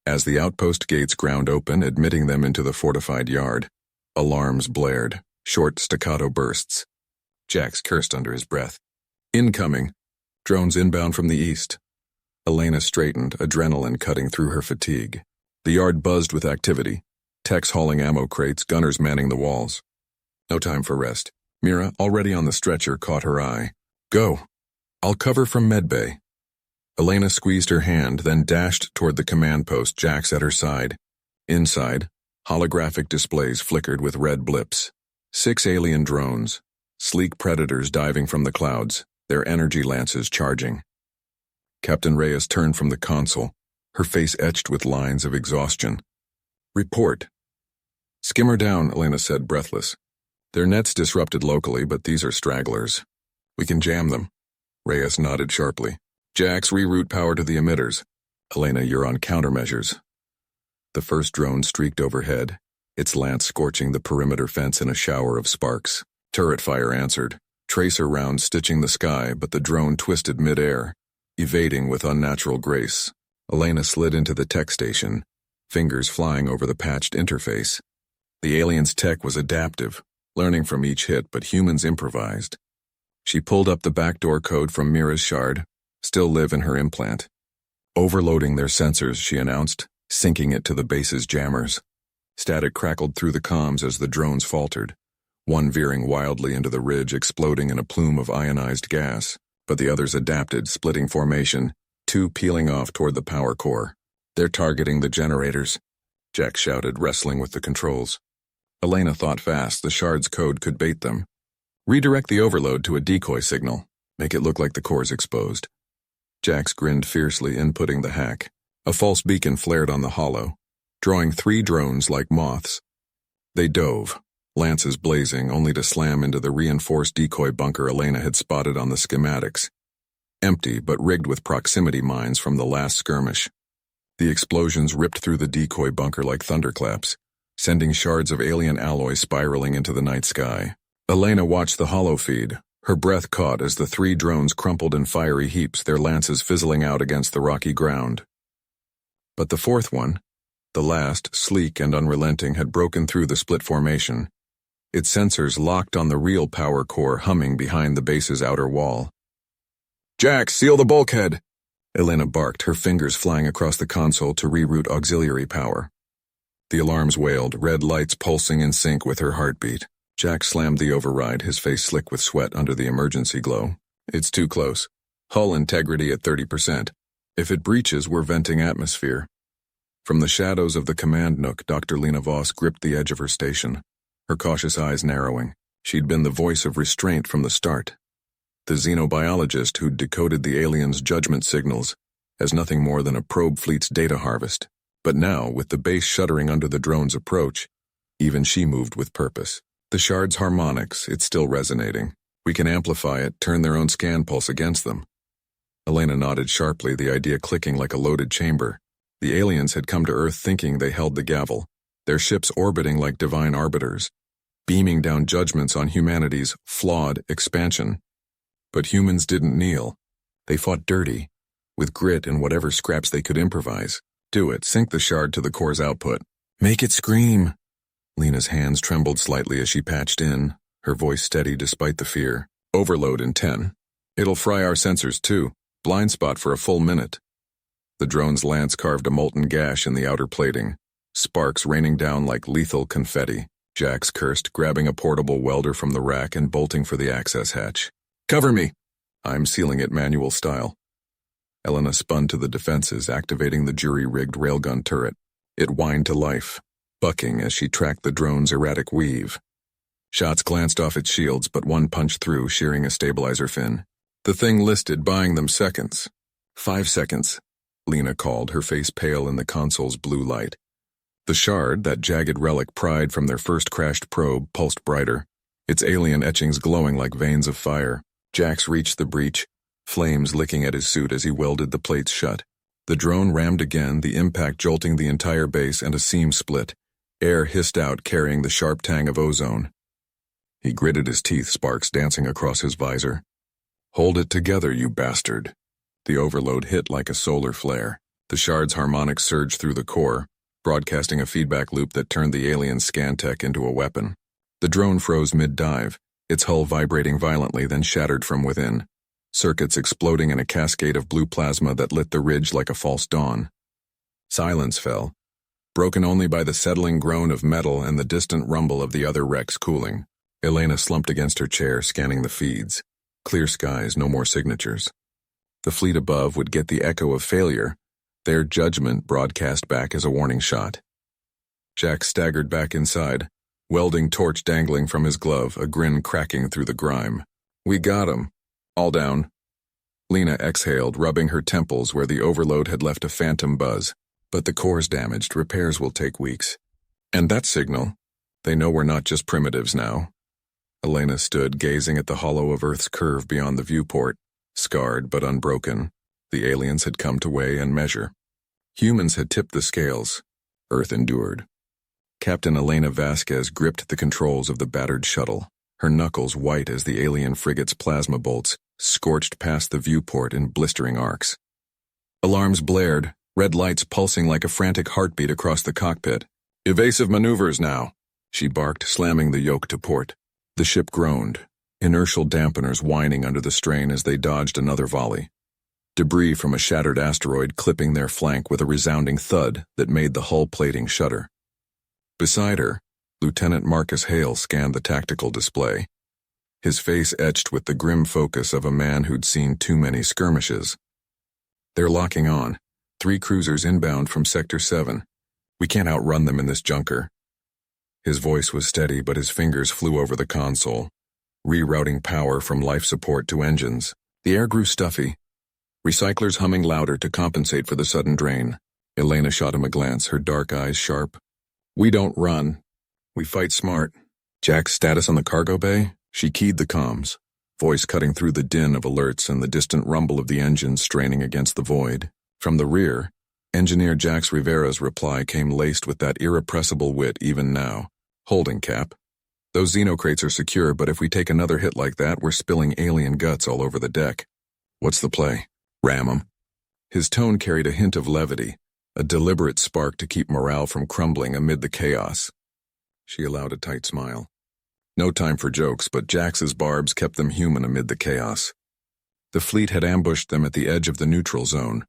As the outpost gates ground open, admitting them into the fortified yard, alarms blared, short staccato bursts. Jax cursed under his breath. Incoming. Drones inbound from the east. Elena straightened, adrenaline cutting through her fatigue. The yard buzzed with activity. Techs hauling ammo crates, gunners manning the walls. No time for rest. Mira, already on the stretcher, caught her eye. Go. I'll cover from medbay. Elena squeezed her hand, then dashed toward the command post, Jax at her side. Inside, holographic displays flickered with red blips. 6 alien drones, sleek predators diving from the clouds, their energy lances charging. Captain Reyes turned from the console, her face etched with lines of exhaustion. Report. Skimmer down, Elena said, breathless. Their net's disrupted locally, but these are stragglers. We can jam them. Reyes nodded sharply. Jax, reroute power to the emitters. Elena, you're on countermeasures. The first drone streaked overhead, its lance scorching the perimeter fence in a shower of sparks. Turret fire answered, tracer rounds stitching the sky, but the drone twisted mid-air, evading with unnatural grace. Elena slid into the tech station, fingers flying over the patched interface. The alien's tech was adaptive, learning from each hit, but humans improvised. She pulled up the backdoor code from Mira's shard, still live in her implant. Overloading their sensors, she announced, syncing it to the base's jammers. Static crackled through the comms as the drones faltered, one veering wildly into the ridge, exploding in a plume of ionized gas, but the others adapted, splitting formation, 2 peeling off toward the power core. They're targeting the generators, Jack shouted, wrestling with the controls. Elena thought fast. The shard's code could bait them. Redirect the overload to a decoy signal. Make it look like the core's exposed. Jax grinned fiercely, inputting the hack. A false beacon flared on the hollow, drawing 3 drones like moths. They dove, lances blazing, only to slam into the reinforced decoy bunker Elena had spotted on the schematics. Empty, but rigged with proximity mines from the last skirmish. The explosions ripped through the decoy bunker like thunderclaps, sending shards of alien alloy spiraling into the night sky. Elena watched the hollow feed, her breath caught as the 3 drones crumpled in fiery heaps, their lances fizzling out against the rocky ground. But the 4th one, the last, sleek and unrelenting, had broken through the split formation. Its sensors locked on the real power core humming behind the base's outer wall. Jax, seal the bulkhead! Elena barked, her fingers flying across the console to reroute auxiliary power. The alarms wailed, red lights pulsing in sync with her heartbeat. Jack slammed the override, his face slick with sweat under the emergency glow. It's too close. Hull integrity at 30%. If it breaches, we're venting atmosphere. From the shadows of the command nook, Dr. Lena Voss gripped the edge of her station, her cautious eyes narrowing. She'd been the voice of restraint from the start. The xenobiologist who'd decoded the aliens' judgment signals as nothing more than a probe fleet's data harvest. But now, with the base shuddering under the drone's approach, even she moved with purpose. The shard's harmonics, it's still resonating. We can amplify it, turn their own scan pulse against them. Elena nodded sharply, the idea clicking like a loaded chamber. The aliens had come to Earth thinking they held the gavel, their ships orbiting like divine arbiters, beaming down judgments on humanity's flawed expansion. But humans didn't kneel. They fought dirty, with grit and whatever scraps they could improvise. Do it, sync the shard to the core's output. Make it scream! Lena's hands trembled slightly as she patched in, her voice steady despite the fear. Overload in 10. It'll fry our sensors too. Blind spot for a full minute. The drone's lance carved a molten gash in the outer plating, sparks raining down like lethal confetti. Jax cursed, grabbing a portable welder from the rack and bolting for the access hatch. Cover me! I'm sealing it manual style. Elena spun to the defenses, activating the jury-rigged railgun turret. It whined to life, bucking as she tracked the drone's erratic weave. Shots glanced off its shields, but one punched through, shearing a stabilizer fin. The thing listed, buying them seconds. 5 seconds, Lena called, her face pale in the console's blue light. The shard, that jagged relic pried from their first crashed probe, pulsed brighter, its alien etchings glowing like veins of fire. Jax reached the breach, flames licking at his suit as he welded the plates shut. The drone rammed again, the impact jolting the entire base, and a seam split. Air hissed out, carrying the sharp tang of ozone. He gritted his teeth, sparks dancing across his visor. Hold it together, you bastard. The overload hit like a solar flare. The shard's harmonics surged through the core, broadcasting a feedback loop that turned the alien scan tech into a weapon. The drone froze mid-dive, its hull vibrating violently, then shattered from within, circuits exploding in a cascade of blue plasma that lit the ridge like a false dawn. Silence fell, broken only by the settling groan of metal and the distant rumble of the other wrecks cooling. Elena slumped against her chair, scanning the feeds. Clear skies, no more signatures. The fleet above would get the echo of failure, their judgment broadcast back as a warning shot. Jack staggered back inside, welding torch dangling from his glove, a grin cracking through the grime. We got him. All down. Lena exhaled, rubbing her temples where the overload had left a phantom buzz. But the core's damaged. Repairs will take weeks. And that signal. They know we're not just primitives now. Elena stood, gazing at the hollow of Earth's curve beyond the viewport, scarred but unbroken. The aliens had come to weigh and measure. Humans had tipped the scales. Earth endured. Captain Elena Vasquez gripped the controls of the battered shuttle, her knuckles white as the alien frigate's plasma bolts scorched past the viewport in blistering arcs. Alarms blared, red lights pulsing like a frantic heartbeat across the cockpit. Evasive maneuvers now, she barked, slamming the yoke to port. The ship groaned, inertial dampeners whining under the strain as they dodged another volley. Debris from a shattered asteroid clipping their flank with a resounding thud that made the hull plating shudder. Beside her, Lieutenant Marcus Hale scanned the tactical display, his face etched with the grim focus of a man who'd seen too many skirmishes. They're locking on, 3 cruisers inbound from Sector 7. We can't outrun them in this junker. His voice was steady, but his fingers flew over the console, rerouting power from life support to engines. The air grew stuffy, recyclers humming louder to compensate for the sudden drain. Elena shot him a glance, her dark eyes sharp. We don't run. We fight smart. Jack's status on the cargo bay? She keyed the comms, voice cutting through the din of alerts and the distant rumble of the engines straining against the void. From the rear, Engineer Jax Rivera's reply came laced with that irrepressible wit even now. Holding cap. Those xenocrates are secure, but if we take another hit like that, we're spilling alien guts all over the deck. What's the play? Ram 'em. His tone carried a hint of levity, a deliberate spark to keep morale from crumbling amid the chaos. She allowed a tight smile. No time for jokes, but Jax's barbs kept them human amid the chaos. The fleet had ambushed them at the edge of the neutral zone,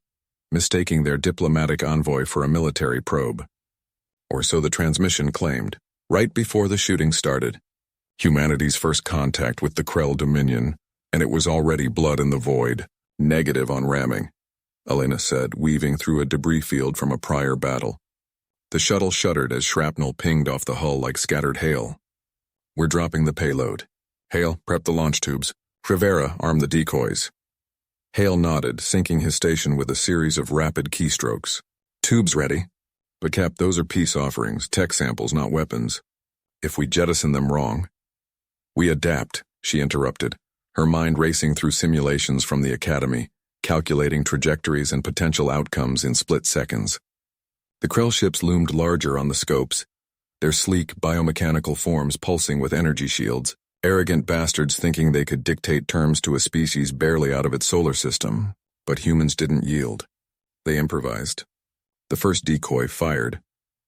mistaking their diplomatic envoy for a military probe. Or so the transmission claimed, right before the shooting started. Humanity's first contact with the Krell Dominion, and it was already blood in the void. Negative on ramming, Elena said, weaving through a debris field from a prior battle. The shuttle shuddered as shrapnel pinged off the hull like scattered hail. We're dropping the payload. Hale, prep the launch tubes. Rivera, arm the decoys. Hale nodded, syncing his station with a series of rapid keystrokes. Tubes ready. But Cap, those are peace offerings, tech samples, not weapons. If we jettison them wrong. We adapt, she interrupted, her mind racing through simulations from the Academy, calculating trajectories and potential outcomes in split seconds. The Krell ships loomed larger on the scopes, their sleek biomechanical forms pulsing with energy shields, arrogant bastards thinking they could dictate terms to a species barely out of its solar system. But humans didn't yield. They improvised. The first decoy fired,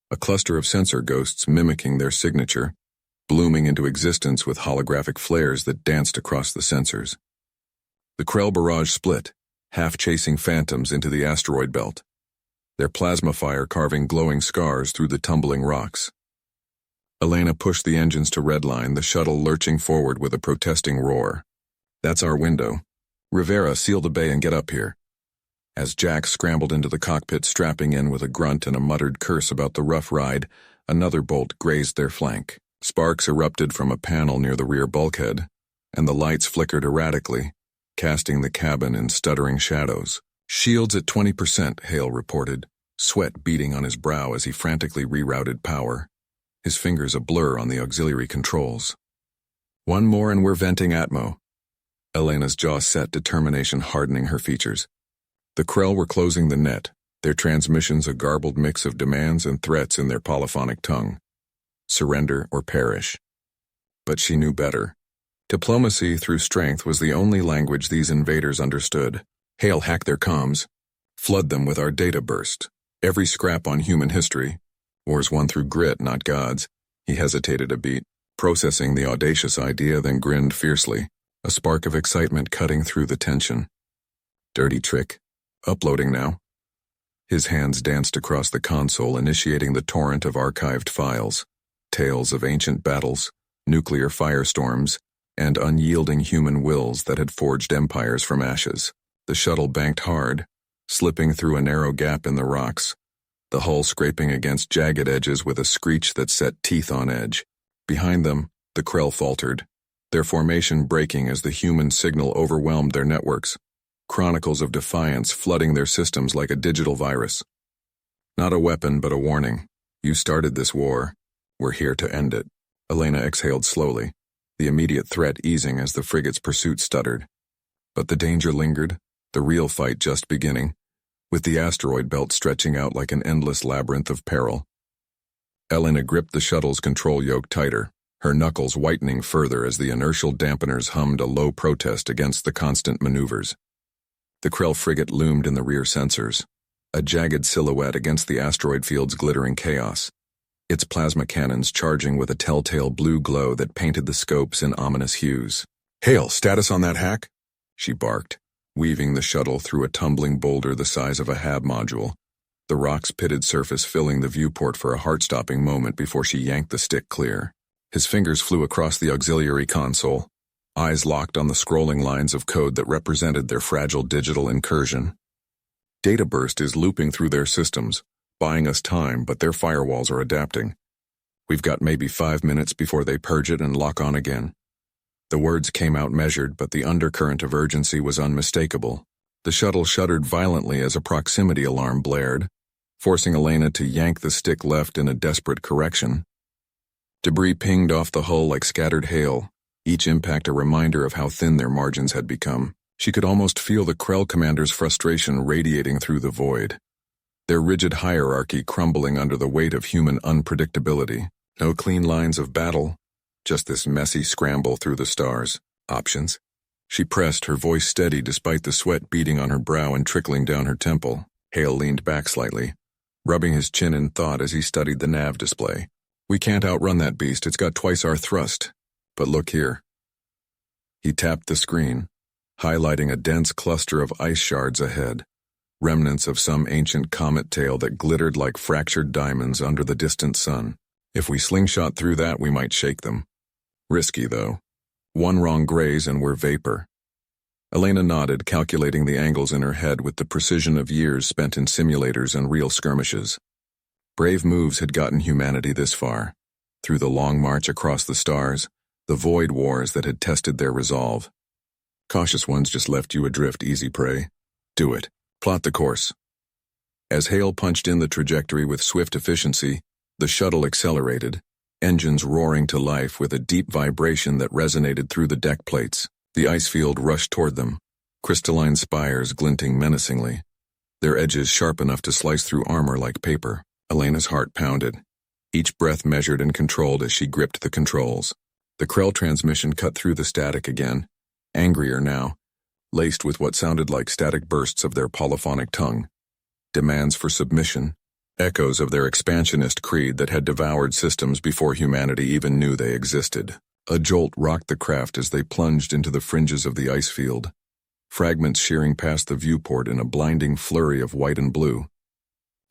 a cluster of sensor ghosts mimicking their signature, blooming into existence with holographic flares that danced across the sensors. The Krell barrage split, half-chasing phantoms into the asteroid belt, their plasma fire carving glowing scars through the tumbling rocks. Elena pushed the engines to redline, the shuttle lurching forward with a protesting roar. That's our window. Rivera, seal the bay and get up here. As Jack scrambled into the cockpit, strapping in with a grunt and a muttered curse about the rough ride, another bolt grazed their flank. Sparks erupted from a panel near the rear bulkhead, and the lights flickered erratically, casting the cabin in stuttering shadows. Shields at 20%, Hale reported, sweat beading on his brow as he frantically rerouted power, his fingers a blur on the auxiliary controls. One more and we're venting Atmo. Elena's jaw set, determination hardening her features. The Krell were closing the net, their transmissions a garbled mix of demands and threats in their polyphonic tongue. Surrender or perish. But she knew better. Diplomacy through strength was the only language these invaders understood. Hale hacked their comms. Flood them with our data burst. Every scrap on human history. Wars won through grit, not gods. He hesitated a beat, processing the audacious idea, then grinned fiercely, a spark of excitement cutting through the tension. Dirty trick. Uploading now. His hands danced across the console, initiating the torrent of archived files. Tales of ancient battles, nuclear firestorms, and unyielding human wills that had forged empires from ashes. The shuttle banked hard, slipping through a narrow gap in the rocks, the hull scraping against jagged edges with a screech that set teeth on edge. Behind them, the Krell faltered, their formation breaking as the human signal overwhelmed their networks, chronicles of defiance flooding their systems like a digital virus. Not a weapon, but a warning. You started this war. We're here to end it. Elena exhaled slowly, the immediate threat easing as the frigate's pursuit stuttered. But the danger lingered, the real fight just beginning, with the asteroid belt stretching out like an endless labyrinth of peril. Elena gripped the shuttle's control yoke tighter, her knuckles whitening further as the inertial dampeners hummed a low protest against the constant maneuvers. The Krell frigate loomed in the rear sensors, a jagged silhouette against the asteroid field's glittering chaos, its plasma cannons charging with a telltale blue glow that painted the scopes in ominous hues. "Hale, status on that hack?" she barked, weaving the shuttle through a tumbling boulder the size of a HAB module, the rock's pitted surface filling the viewport for a heart-stopping moment before she yanked the stick clear. His fingers flew across the auxiliary console, eyes locked on the scrolling lines of code that represented their fragile digital incursion. Data burst is looping through their systems, buying us time, but their firewalls are adapting. We've got maybe 5 minutes before they purge it and lock on again. The words came out measured, but the undercurrent of urgency was unmistakable. The shuttle shuddered violently as a proximity alarm blared, forcing Elena to yank the stick left in a desperate correction. Debris pinged off the hull like scattered hail, each impact a reminder of how thin their margins had become. She could almost feel the Krell commander's frustration radiating through the void, their rigid hierarchy crumbling under the weight of human unpredictability. No clean lines of battle, just this messy scramble through the stars. Options? She pressed, her voice steady despite the sweat beading on her brow and trickling down her temple. Hale leaned back slightly, rubbing his chin in thought as he studied the nav display. "We can't outrun that beast, it's got twice our thrust. But look here." He tapped the screen, highlighting a dense cluster of ice shards ahead, remnants of some ancient comet tail that glittered like fractured diamonds under the distant sun. If we slingshot through that, we might shake them. Risky, though. One wrong graze and we're vapor. Elena nodded, calculating the angles in her head with the precision of years spent in simulators and real skirmishes. Brave moves had gotten humanity this far, through the long march across the stars, the void wars that had tested their resolve. Cautious ones just left you adrift, easy prey. Do it. Plot the course. As Hale punched in the trajectory with swift efficiency, the shuttle accelerated, engines roaring to life with a deep vibration that resonated through the deck plates. The ice field rushed toward them, crystalline spires glinting menacingly, their edges sharp enough to slice through armor like paper. Elena's heart pounded, each breath measured and controlled as she gripped the controls. The Krell transmission cut through the static again, angrier now, laced with what sounded like static bursts of their polyphonic tongue. Demands for submission, echoes of their expansionist creed that had devoured systems before humanity even knew they existed. A jolt rocked the craft as they plunged into the fringes of the ice field, fragments shearing past the viewport in a blinding flurry of white and blue.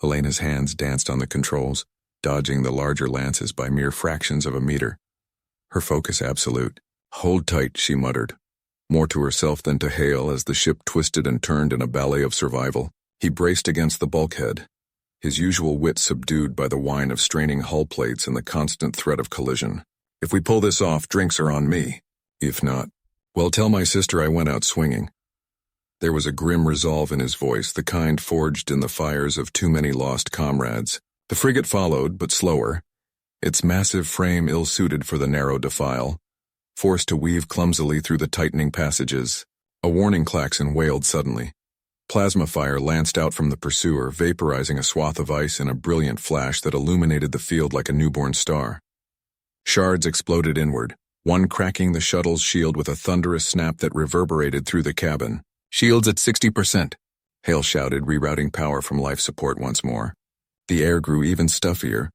Elena's hands danced on the controls, dodging the larger lances by mere fractions of a meter. Her focus absolute. "Hold tight," she muttered, more to herself than to Hale as the ship twisted and turned in a ballet of survival. He braced against the bulkhead, his usual wit subdued by the whine of straining hull plates and the constant threat of collision. "If we pull this off, drinks are on me. If not, well, tell my sister I went out swinging." There was a grim resolve in his voice, the kind forged in the fires of too many lost comrades. The frigate followed, but slower, its massive frame ill-suited for the narrow defile, forced to weave clumsily through the tightening passages. A warning klaxon wailed suddenly. Plasma fire lanced out from the pursuer, vaporizing a swath of ice in a brilliant flash that illuminated the field like a newborn star. Shards exploded inward, one cracking the shuttle's shield with a thunderous snap that reverberated through the cabin. "Shields at 60%. Hale shouted, rerouting power from life support once more. The air grew even stuffier,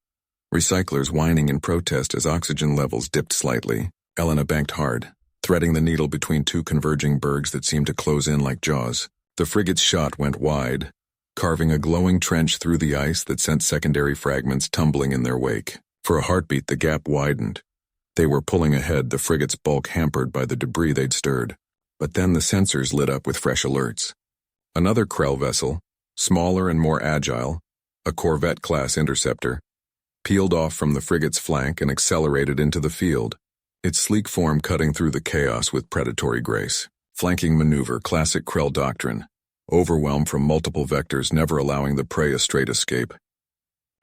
recyclers whining in protest as oxygen levels dipped slightly. Elena banked hard, threading the needle between two converging bergs that seemed to close in like jaws. The frigate's shot went wide, carving a glowing trench through the ice that sent secondary fragments tumbling in their wake. For a heartbeat, the gap widened. They were pulling ahead, the frigate's bulk hampered by the debris they'd stirred. But then the sensors lit up with fresh alerts. Another Krell vessel, smaller and more agile, a Corvette-class interceptor, peeled off from the frigate's flank and accelerated into the field, its sleek form cutting through the chaos with predatory grace. Flanking maneuver, classic Krell doctrine. Overwhelm from multiple vectors, never allowing the prey a straight escape.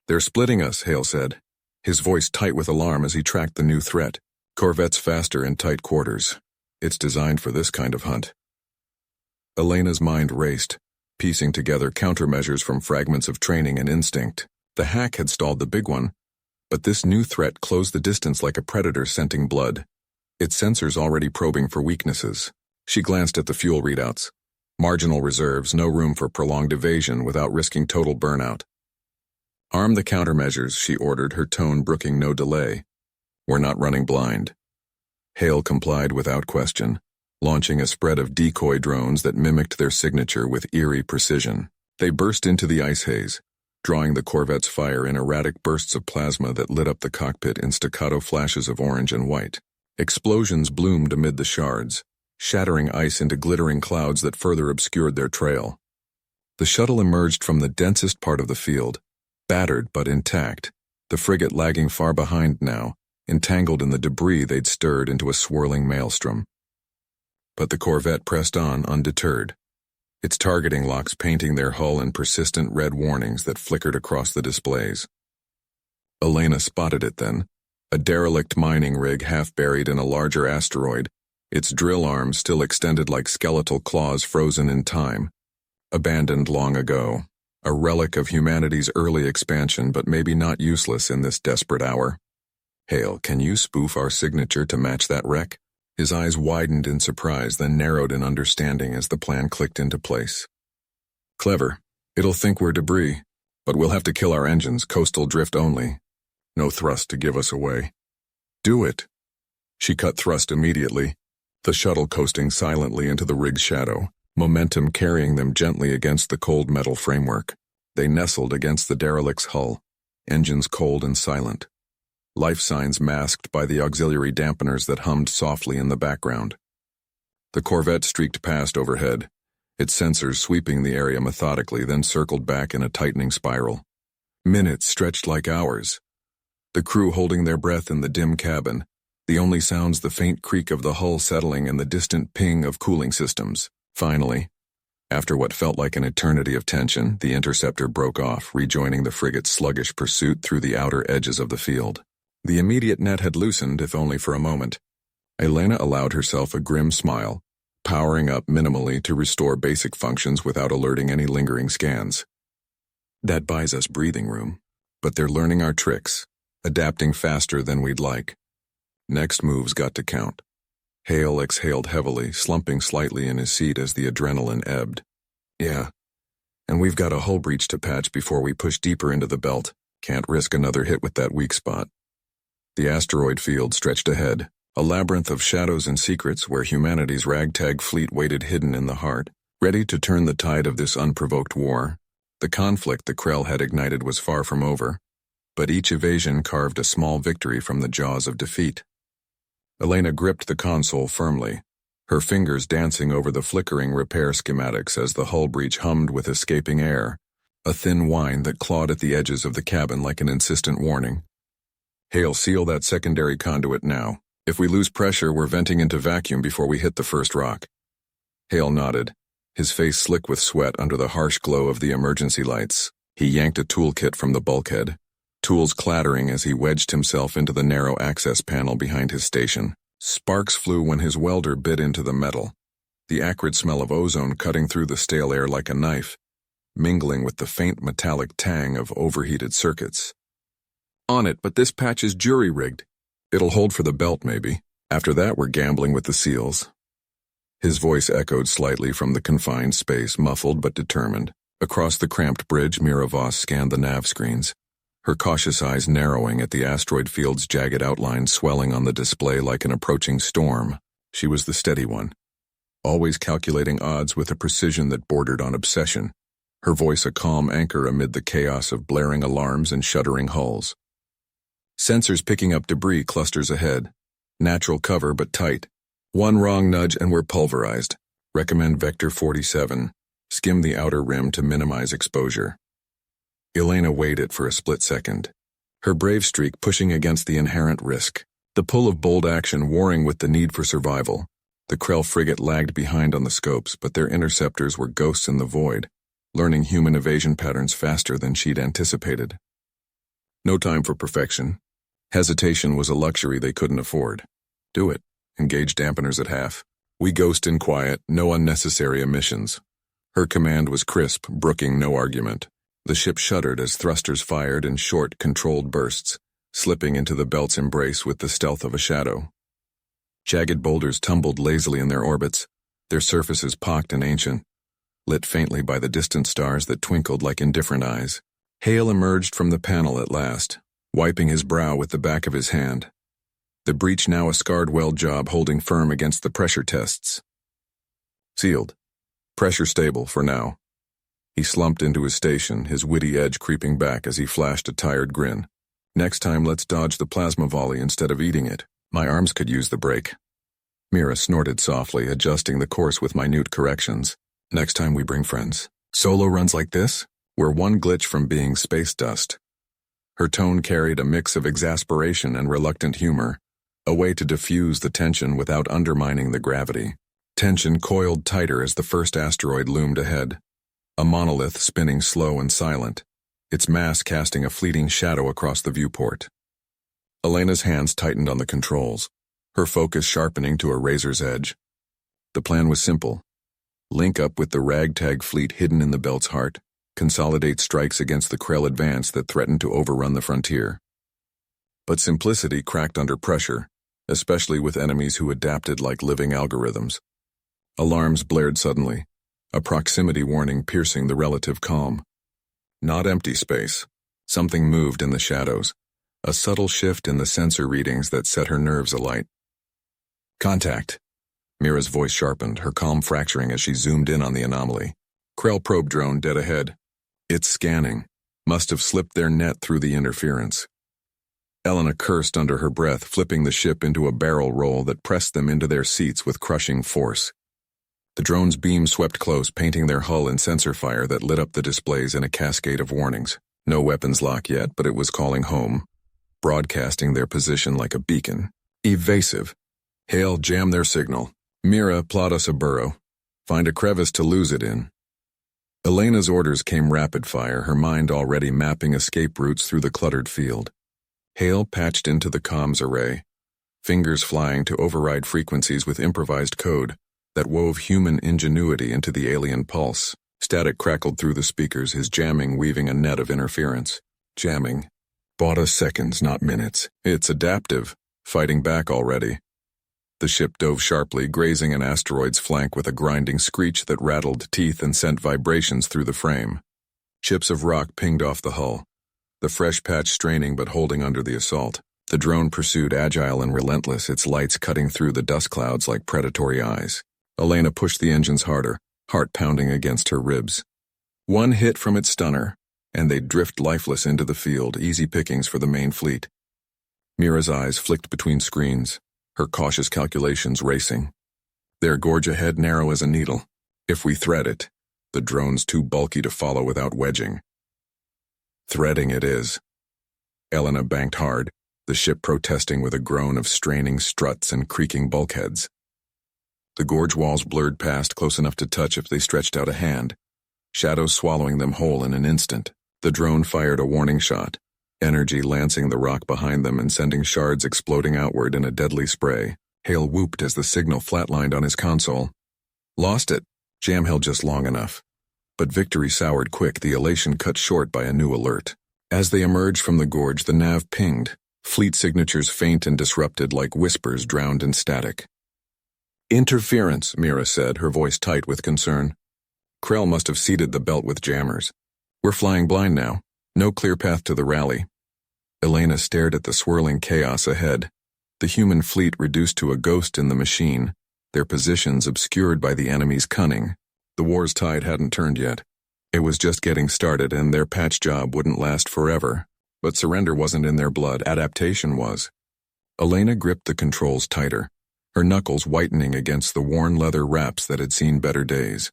"They're splitting us," Hale said, his voice tight with alarm as he tracked the new threat. Corvettes faster in tight quarters. It's designed for this kind of hunt. Elena's mind raced, piecing together countermeasures from fragments of training and instinct. The hack had stalled the big one, but this new threat closed the distance like a predator scenting blood, its sensors already probing for weaknesses. She glanced at the fuel readouts. Marginal reserves, no room for prolonged evasion without risking total burnout. "Arm the countermeasures," she ordered, her tone brooking no delay. "We're not running blind." Hale complied without question, launching a spread of decoy drones that mimicked their signature with eerie precision. They burst into the ice haze, drawing the Corvette's fire in erratic bursts of plasma that lit up the cockpit in staccato flashes of orange and white. Explosions bloomed amid the shards, shattering ice into glittering clouds that further obscured their trail. The shuttle emerged from the densest part of the field, battered but intact, the frigate lagging far behind now, entangled in the debris they'd stirred into a swirling maelstrom. But the Corvette pressed on undeterred, its targeting locks painting their hull in persistent red warnings that flickered across the displays. Elena spotted it then, a derelict mining rig half buried in a larger asteroid, its drill arms still extended like skeletal claws frozen in time. Abandoned long ago, a relic of humanity's early expansion, but maybe not useless in this desperate hour. "Hale, can you spoof our signature to match that wreck?" His eyes widened in surprise, then narrowed in understanding as the plan clicked into place. "Clever. It'll think we're debris, but we'll have to kill our engines, coastal drift only. No thrust to give us away." "Do it." She cut thrust immediately, the shuttle coasting silently into the rig's shadow, momentum carrying them gently against the cold metal framework. They nestled against the derelict's hull, engines cold and silent, life signs masked by the auxiliary dampeners that hummed softly in the background. The Corvette streaked past overhead, its sensors sweeping the area methodically, then circled back in a tightening spiral. Minutes stretched like hours, the crew holding their breath in the dim cabin, the only sounds the faint creak of the hull settling and the distant ping of cooling systems. Finally, after what felt like an eternity of tension, the interceptor broke off, rejoining the frigate's sluggish pursuit through the outer edges of the field. The immediate net had loosened, if only for a moment. Elena allowed herself a grim smile, powering up minimally to restore basic functions without alerting any lingering scans. That buys us breathing room, but they're learning our tricks, adapting faster than we'd like. Next moves got to count. Hale exhaled heavily, slumping slightly in his seat as the adrenaline ebbed. "Yeah, and we've got a hull breach to patch before we push deeper into the belt. Can't risk another hit with that weak spot." The asteroid field stretched ahead, a labyrinth of shadows and secrets where humanity's ragtag fleet waited hidden in the heart, ready to turn the tide of this unprovoked war. The conflict the Krell had ignited was far from over, but each evasion carved a small victory from the jaws of defeat. Elena gripped the console firmly, her fingers dancing over the flickering repair schematics as the hull breach hummed with escaping air, a thin whine that clawed at the edges of the cabin like an insistent warning. "Hale, seal that secondary conduit now. If we lose pressure, we're venting into vacuum before we hit the first rock." Hale nodded, his face slick with sweat under the harsh glow of the emergency lights. He yanked a toolkit from the bulkhead, tools clattering as he wedged himself into the narrow access panel behind his station. Sparks flew when his welder bit into the metal, the acrid smell of ozone cutting through the stale air like a knife, mingling with the faint metallic tang of overheated circuits. "On it, but this patch is jury-rigged. It'll hold for the belt, maybe. After that, we're gambling with the seals." His voice echoed slightly from the confined space, muffled but determined. Across the cramped bridge, Mira Voss scanned the nav screens, her cautious eyes narrowing at the asteroid field's jagged outlines swelling on the display like an approaching storm. She was the steady one, always calculating odds with a precision that bordered on obsession, her voice a calm anchor amid the chaos of blaring alarms and shuddering hulls. Sensors picking up debris clusters ahead. Natural cover but tight. One wrong nudge and we're pulverized. Recommend Vector 47. Skim the outer rim to minimize exposure. Elena weighed it for a split second, her brave streak pushing against the inherent risk, the pull of bold action warring with the need for survival. The Krell frigate lagged behind on the scopes, but their interceptors were ghosts in the void, learning human evasion patterns faster than she'd anticipated. No time for perfection. Hesitation was a luxury they couldn't afford. Do it. Engage dampeners at half. We ghost in quiet, no unnecessary emissions. Her command was crisp, brooking no argument. The ship shuddered as thrusters fired in short, controlled bursts, slipping into the belt's embrace with the stealth of a shadow. Jagged boulders tumbled lazily in their orbits, their surfaces pocked and ancient, lit faintly by the distant stars that twinkled like indifferent eyes. Hale emerged from the panel at last, wiping his brow with the back of his hand. The breach now a scarred weld job holding firm against the pressure tests. Sealed. Pressure stable for now. He slumped into his station, his witty edge creeping back as he flashed a tired grin. Next time let's dodge the plasma volley instead of eating it. My arms could use the break. Mira snorted softly, adjusting the course with minute corrections. Next time we bring friends. Solo runs like this? We're one glitch from being space dust. Her tone carried a mix of exasperation and reluctant humor, a way to diffuse the tension without undermining the gravity. Tension coiled tighter as the first asteroid loomed ahead, a monolith spinning slow and silent, its mass casting a fleeting shadow across the viewport. Elena's hands tightened on the controls, her focus sharpening to a razor's edge. The plan was simple. Link up with the ragtag fleet hidden in the belt's heart, consolidate strikes against the Krell advance that threatened to overrun the frontier. But simplicity cracked under pressure, especially with enemies who adapted like living algorithms. Alarms blared suddenly, a proximity warning piercing the relative calm. Not empty space. Something moved in the shadows, a subtle shift in the sensor readings that set her nerves alight. Contact. Mira's voice sharpened, her calm fracturing as she zoomed in on the anomaly. Krell probe drone dead ahead. It's scanning. Must have slipped their net through the interference. Elena cursed under her breath, flipping the ship into a barrel roll that pressed them into their seats with crushing force. The drone's beam swept close, painting their hull in sensor fire that lit up the displays in a cascade of warnings. No weapons lock yet, but it was calling home, broadcasting their position like a beacon. Evasive. Hale, jam their signal. Mira, plot us a burrow. Find a crevice to lose it in. Elena's orders came rapid fire, her mind already mapping escape routes through the cluttered field. Hale patched into the comms array, fingers flying to override frequencies with improvised code that wove human ingenuity into the alien pulse. Static crackled through the speakers, his jamming weaving a net of interference. Jamming. Bought us seconds, not minutes. It's adaptive, fighting back already. The ship dove sharply, grazing an asteroid's flank with a grinding screech that rattled teeth and sent vibrations through the frame. Chips of rock pinged off the hull, the fresh patch straining but holding under the assault. The drone pursued, agile and relentless, its lights cutting through the dust clouds like predatory eyes. Elena pushed the engines harder, heart pounding against her ribs. One hit from its stunner, and they'd drift lifeless into the field, easy pickings for the main fleet. Mira's eyes flicked between screens, her cautious calculations racing. Their gorge ahead narrow as a needle. If we thread it, the drone's too bulky to follow without wedging. Threading it is. Elena banked hard, the ship protesting with a groan of straining struts and creaking bulkheads. The gorge walls blurred past, close enough to touch if they stretched out a hand, shadows swallowing them whole in an instant. The drone fired a warning shot, energy lancing the rock behind them and sending shards exploding outward in a deadly spray. Hale whooped as the signal flatlined on his console. Lost it. Jam held just long enough. But victory soured quick, the elation cut short by a new alert. As they emerged from the gorge, the nav pinged, fleet signatures faint and disrupted like whispers drowned in static. Interference, Mira said, her voice tight with concern. Krell must have seeded the belt with jammers. We're flying blind now. No clear path to the rally. Elena stared at the swirling chaos ahead. The human fleet reduced to a ghost in the machine, their positions obscured by the enemy's cunning. The war's tide hadn't turned yet. It was just getting started, and their patch job wouldn't last forever. But surrender wasn't in their blood, adaptation was. Elena gripped the controls tighter, her knuckles whitening against the worn leather wraps that had seen better days.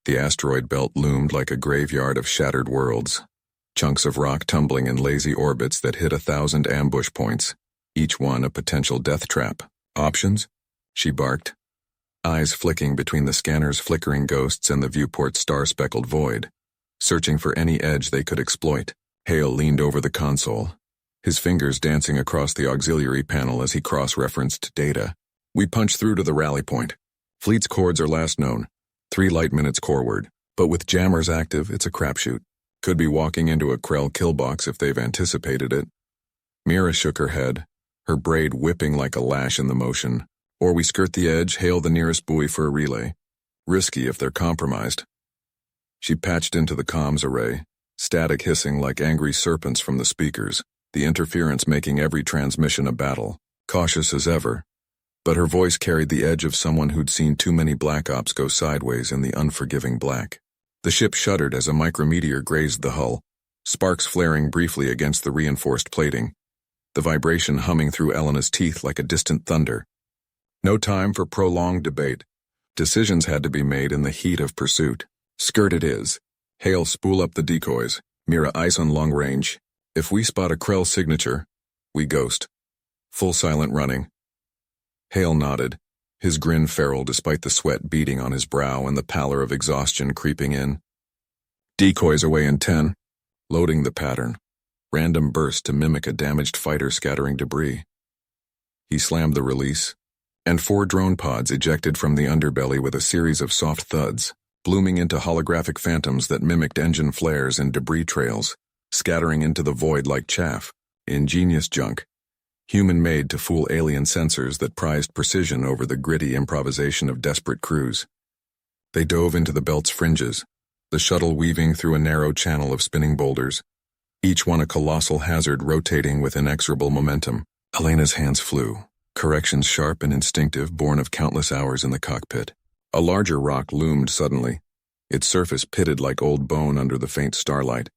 The asteroid belt loomed like a graveyard of shattered worlds, chunks of rock tumbling in lazy orbits that hid 1,000 ambush points, each one a potential death trap. Options? She barked, eyes flicking between the scanner's flickering ghosts and the viewport's star-speckled void, searching for any edge they could exploit. Hale leaned over the console, his fingers dancing across the auxiliary panel as he cross-referenced data. We punch through to the rally point. Fleet's coords are last known, 3 light minutes coreward, but with jammers active, it's a crapshoot. Could be walking into a Krell killbox if they've anticipated it. Mira shook her head, her braid whipping like a lash in the motion. Or we skirt the edge, hail the nearest buoy for a relay. Risky if they're compromised. She patched into the comms array, static hissing like angry serpents from the speakers, the interference making every transmission a battle, cautious as ever. But her voice carried the edge of someone who'd seen too many black ops go sideways in the unforgiving black. The ship shuddered as a micrometeor grazed the hull, sparks flaring briefly against the reinforced plating, the vibration humming through Elena's teeth like a distant thunder. No time for prolonged debate. Decisions had to be made in the heat of pursuit. Skirt it is. Hale, spool up the decoys. Mira, ice on long range. If we spot a Krell signature, we ghost. Full silent running. Hale nodded, his grin feral despite the sweat beading on his brow and the pallor of exhaustion creeping in. Decoys away in 10. Loading the pattern. Random burst to mimic a damaged fighter scattering debris. He slammed the release, and 4 drone pods ejected from the underbelly with a series of soft thuds, blooming into holographic phantoms that mimicked engine flares and debris trails, scattering into the void like chaff. Ingenious junk, human-made to fool alien sensors that prized precision over the gritty improvisation of desperate crews. They dove into the belt's fringes, the shuttle weaving through a narrow channel of spinning boulders, each one a colossal hazard rotating with inexorable momentum. Elena's hands flew, corrections sharp and instinctive, born of countless hours in the cockpit. A larger rock loomed suddenly, its surface pitted like old bone under the faint starlight,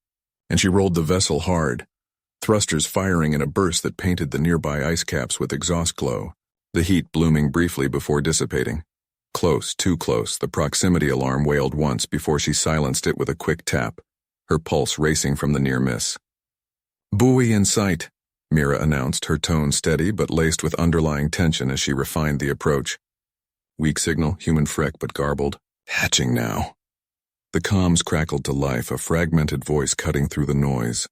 and she rolled the vessel hard, thrusters firing in a burst that painted the nearby ice caps with exhaust glow, the heat blooming briefly before dissipating. Close, too close, the proximity alarm wailed once before she silenced it with a quick tap, her pulse racing from the near miss. "Buoy in sight," Mira announced, her tone steady but laced with underlying tension as she refined the approach. Weak signal, human freck but garbled. "Hatching now." The comms crackled to life, a fragmented voice cutting through the noise.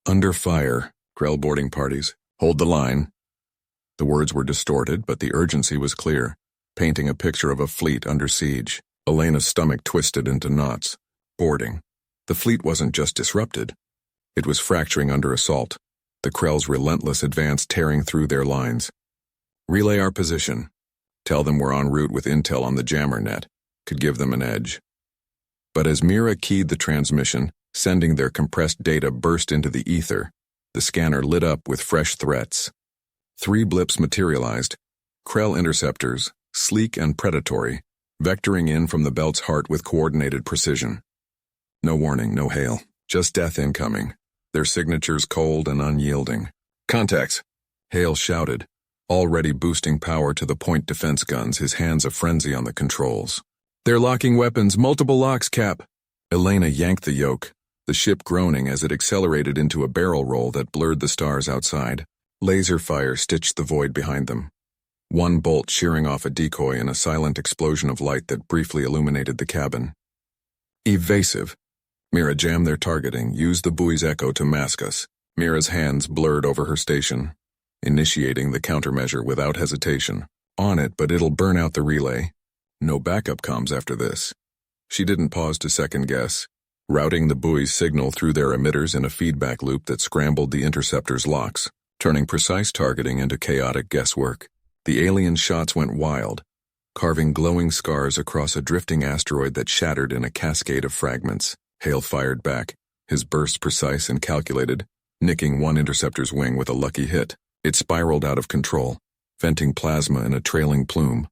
"Under fire, Krell boarding parties. Hold the line." The words were distorted, but the urgency was clear, painting a picture of a fleet under siege. Elena's stomach twisted into knots. Boarding. The fleet wasn't just disrupted. It was fracturing under assault, the Krell's relentless advance tearing through their lines. "Relay our position. Tell them we're en route with intel on the jammer net. Could give them an edge." But as Mira keyed the transmission, sending their compressed data burst into the ether, the scanner lit up with fresh threats. 3 blips materialized, Krell interceptors, sleek and predatory, vectoring in from the belt's heart with coordinated precision. No warning, no hail, just death incoming, their signatures cold and unyielding. "Contacts!" Hale shouted, already boosting power to the point defense guns, his hands a frenzy on the controls. "They're locking weapons, multiple locks, Cap." Elena yanked the yoke, the ship groaning as it accelerated into a barrel roll that blurred the stars outside. Laser fire stitched the void behind them, one bolt shearing off a decoy in a silent explosion of light that briefly illuminated the cabin. Evasive. Mira jammed their targeting, used the buoy's echo to mask us. Mira's hands blurred over her station, initiating the countermeasure without hesitation. On it, but it'll burn out the relay. No backup comms after this. She didn't pause to second guess, routing the buoy's signal through their emitters in a feedback loop that scrambled the interceptor's locks, turning precise targeting into chaotic guesswork. The alien shots went wild, carving glowing scars across a drifting asteroid that shattered in a cascade of fragments. Hale fired back, his bursts precise and calculated, nicking one interceptor's wing with a lucky hit. It spiraled out of control, venting plasma in a trailing plume.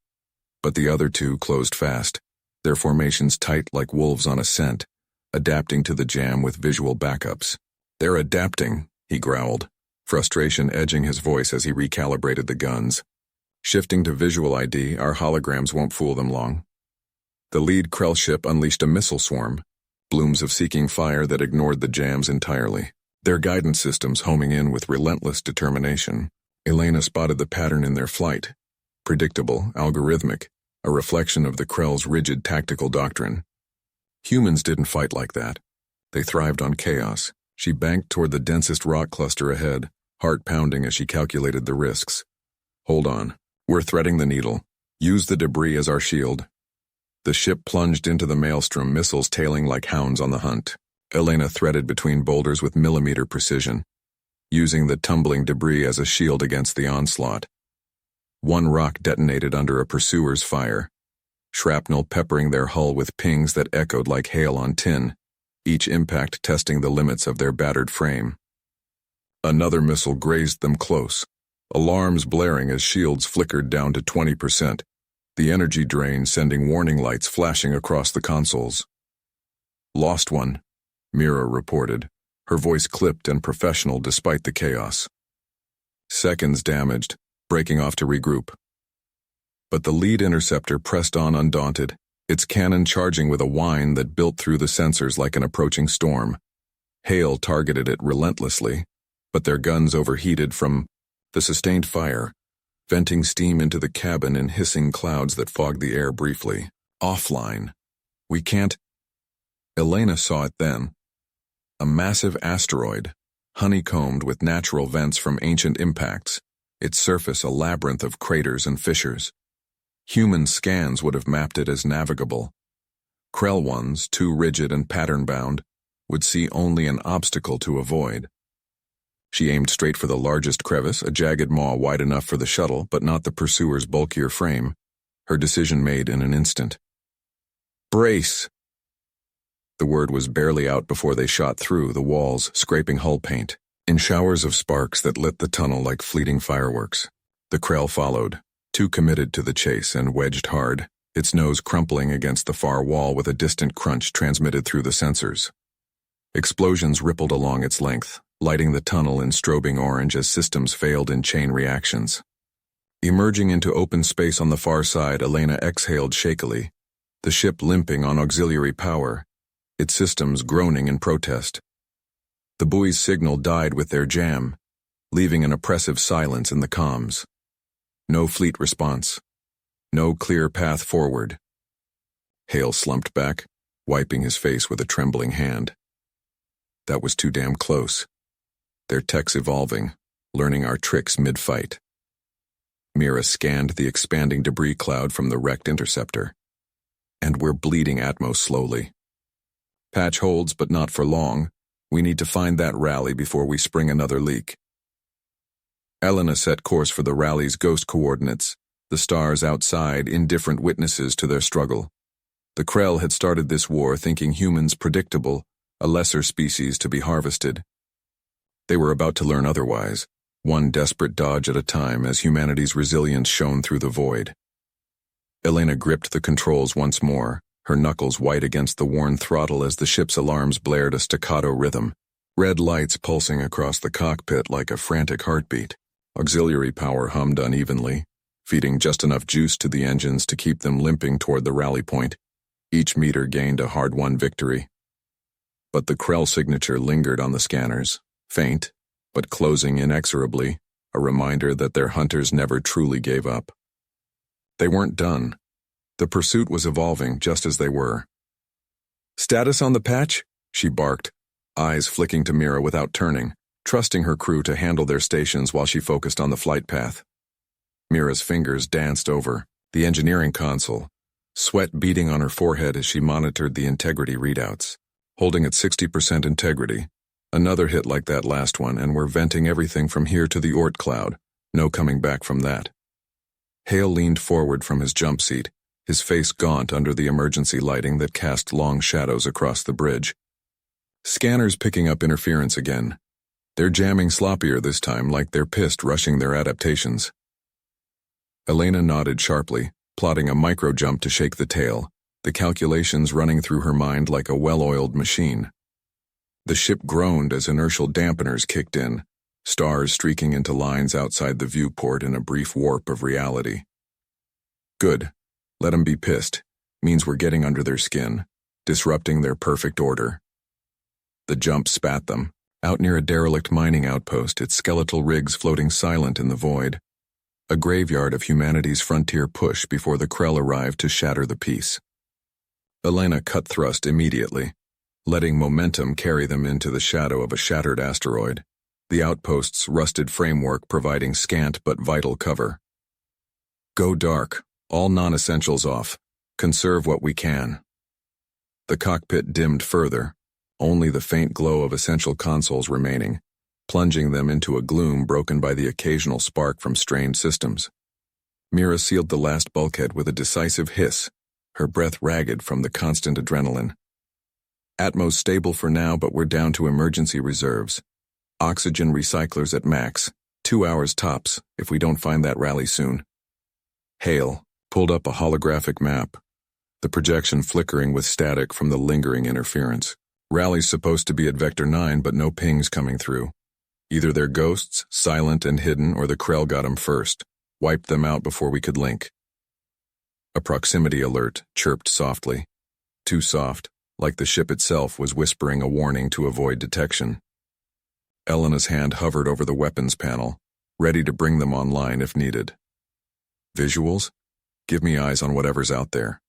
But the other two closed fast, their formations tight like wolves on a scent, adapting to the jam with visual backups. "They're adapting," he growled, frustration edging his voice as he recalibrated the guns. "Shifting to visual ID, our holograms won't fool them long." The lead Krell ship unleashed a missile swarm, blooms of seeking fire that ignored the jams entirely, their guidance systems homing in with relentless determination. Elena spotted the pattern in their flight. Predictable, algorithmic, a reflection of the Krell's rigid tactical doctrine. Humans didn't fight like that. They thrived on chaos. She banked toward the densest rock cluster ahead, heart pounding as she calculated the risks. "Hold on. We're threading the needle. Use the debris as our shield." The ship plunged into the maelstrom, missiles tailing like hounds on the hunt. Elena threaded between boulders with millimeter precision, using the tumbling debris as a shield against the onslaught. One rock detonated under a pursuer's fire, shrapnel peppering their hull with pings that echoed like hail on tin, each impact testing the limits of their battered frame. Another missile grazed them close, alarms blaring as shields flickered down to 20%, the energy drain sending warning lights flashing across the consoles. "Lost one," Mira reported, her voice clipped and professional despite the chaos. "Seconds damaged, breaking off to regroup." But the lead interceptor pressed on undaunted, its cannon charging with a whine that built through the sensors like an approaching storm. Hail targeted it relentlessly, but their guns overheated from the sustained fire, venting steam into the cabin in hissing clouds that fogged the air briefly. "Offline. We can't—" Elena saw it then. A massive asteroid, honeycombed with natural vents from ancient impacts, its surface a labyrinth of craters and fissures. Human scans would have mapped it as navigable. Krell ones, too rigid and pattern-bound, would see only an obstacle to avoid. She aimed straight for the largest crevice, a jagged maw wide enough for the shuttle, but not the pursuer's bulkier frame. Her decision made in an instant. "Brace!" The word was barely out before they shot through the walls, scraping hull paint, in showers of sparks that lit the tunnel like fleeting fireworks. The Krell followed, too committed to the chase, and wedged hard, its nose crumpling against the far wall with a distant crunch transmitted through the sensors. Explosions rippled along its length, lighting the tunnel in strobing orange as systems failed in chain reactions. Emerging into open space on the far side, Elena exhaled shakily, the ship limping on auxiliary power, its systems groaning in protest. The buoy's signal died with their jam, leaving an oppressive silence in the comms. No fleet response. No clear path forward. Hale slumped back, wiping his face with a trembling hand. That was too damn close. Their tech's evolving, learning our tricks mid-fight. Mira scanned the expanding debris cloud from the wrecked interceptor. "And we're bleeding Atmos slowly. Patch holds, but not for long. We need to find that rally before we spring another leak." Elena set course for the rally's ghost coordinates, the stars outside, indifferent witnesses to their struggle. The Krell had started this war thinking humans predictable, a lesser species to be harvested. They were about to learn otherwise, one desperate dodge at a time as humanity's resilience shone through the void. Elena gripped the controls once more, her knuckles white against the worn throttle as the ship's alarms blared a staccato rhythm, red lights pulsing across the cockpit like a frantic heartbeat. Auxiliary power hummed unevenly, feeding just enough juice to the engines to keep them limping toward the rally point. Each meter gained a hard-won victory. But the Krell signature lingered on the scanners, faint, but closing inexorably, a reminder that their hunters never truly gave up. They weren't done. The pursuit was evolving just as they were. "Status on the patch?" she barked, eyes flicking to Mira without turning, trusting her crew to handle their stations while she focused on the flight path. Mira's fingers danced over the engineering console, sweat beading on her forehead as she monitored the integrity readouts. Holding at 60% integrity. Another hit like that last one, and we're venting everything from here to the Oort cloud. No coming back from that. Hale leaned forward from his jump seat, his face gaunt under the emergency lighting that cast long shadows across the bridge. Scanners picking up interference again. They're jamming sloppier this time, like they're pissed rushing their adaptations. Elena nodded sharply, plotting a micro-jump to shake the tail, the calculations running through her mind like a well-oiled machine. The ship groaned as inertial dampeners kicked in, stars streaking into lines outside the viewport in a brief warp of reality. Good. Let 'em be pissed. Means we're getting under their skin, disrupting their perfect order. The jump spat them, out near a derelict mining outpost, its skeletal rigs floating silent in the void. A graveyard of humanity's frontier push before the Krell arrived to shatter the peace. Elena cut thrust immediately, letting momentum carry them into the shadow of a shattered asteroid, the outpost's rusted framework providing scant but vital cover. Go dark, all non-essentials off, conserve what we can. The cockpit dimmed further, only the faint glow of essential consoles remaining, plunging them into a gloom broken by the occasional spark from strained systems. Mira sealed the last bulkhead with a decisive hiss, her breath ragged from the constant adrenaline. Atmos stable for now, but we're down to emergency reserves. Oxygen recyclers at max, 2 hours tops if we don't find that rally soon. Hale pulled up a holographic map, the projection flickering with static from the lingering interference. Rally's supposed to be at Vector 9, but no pings coming through. Either they're ghosts, silent and hidden, or the Krell got 'em first, wiped them out before we could link. A proximity alert chirped softly. Too soft, like the ship itself was whispering a warning to avoid detection. Elena's hand hovered over the weapons panel, ready to bring them online if needed. Visuals? Give me eyes on whatever's out there.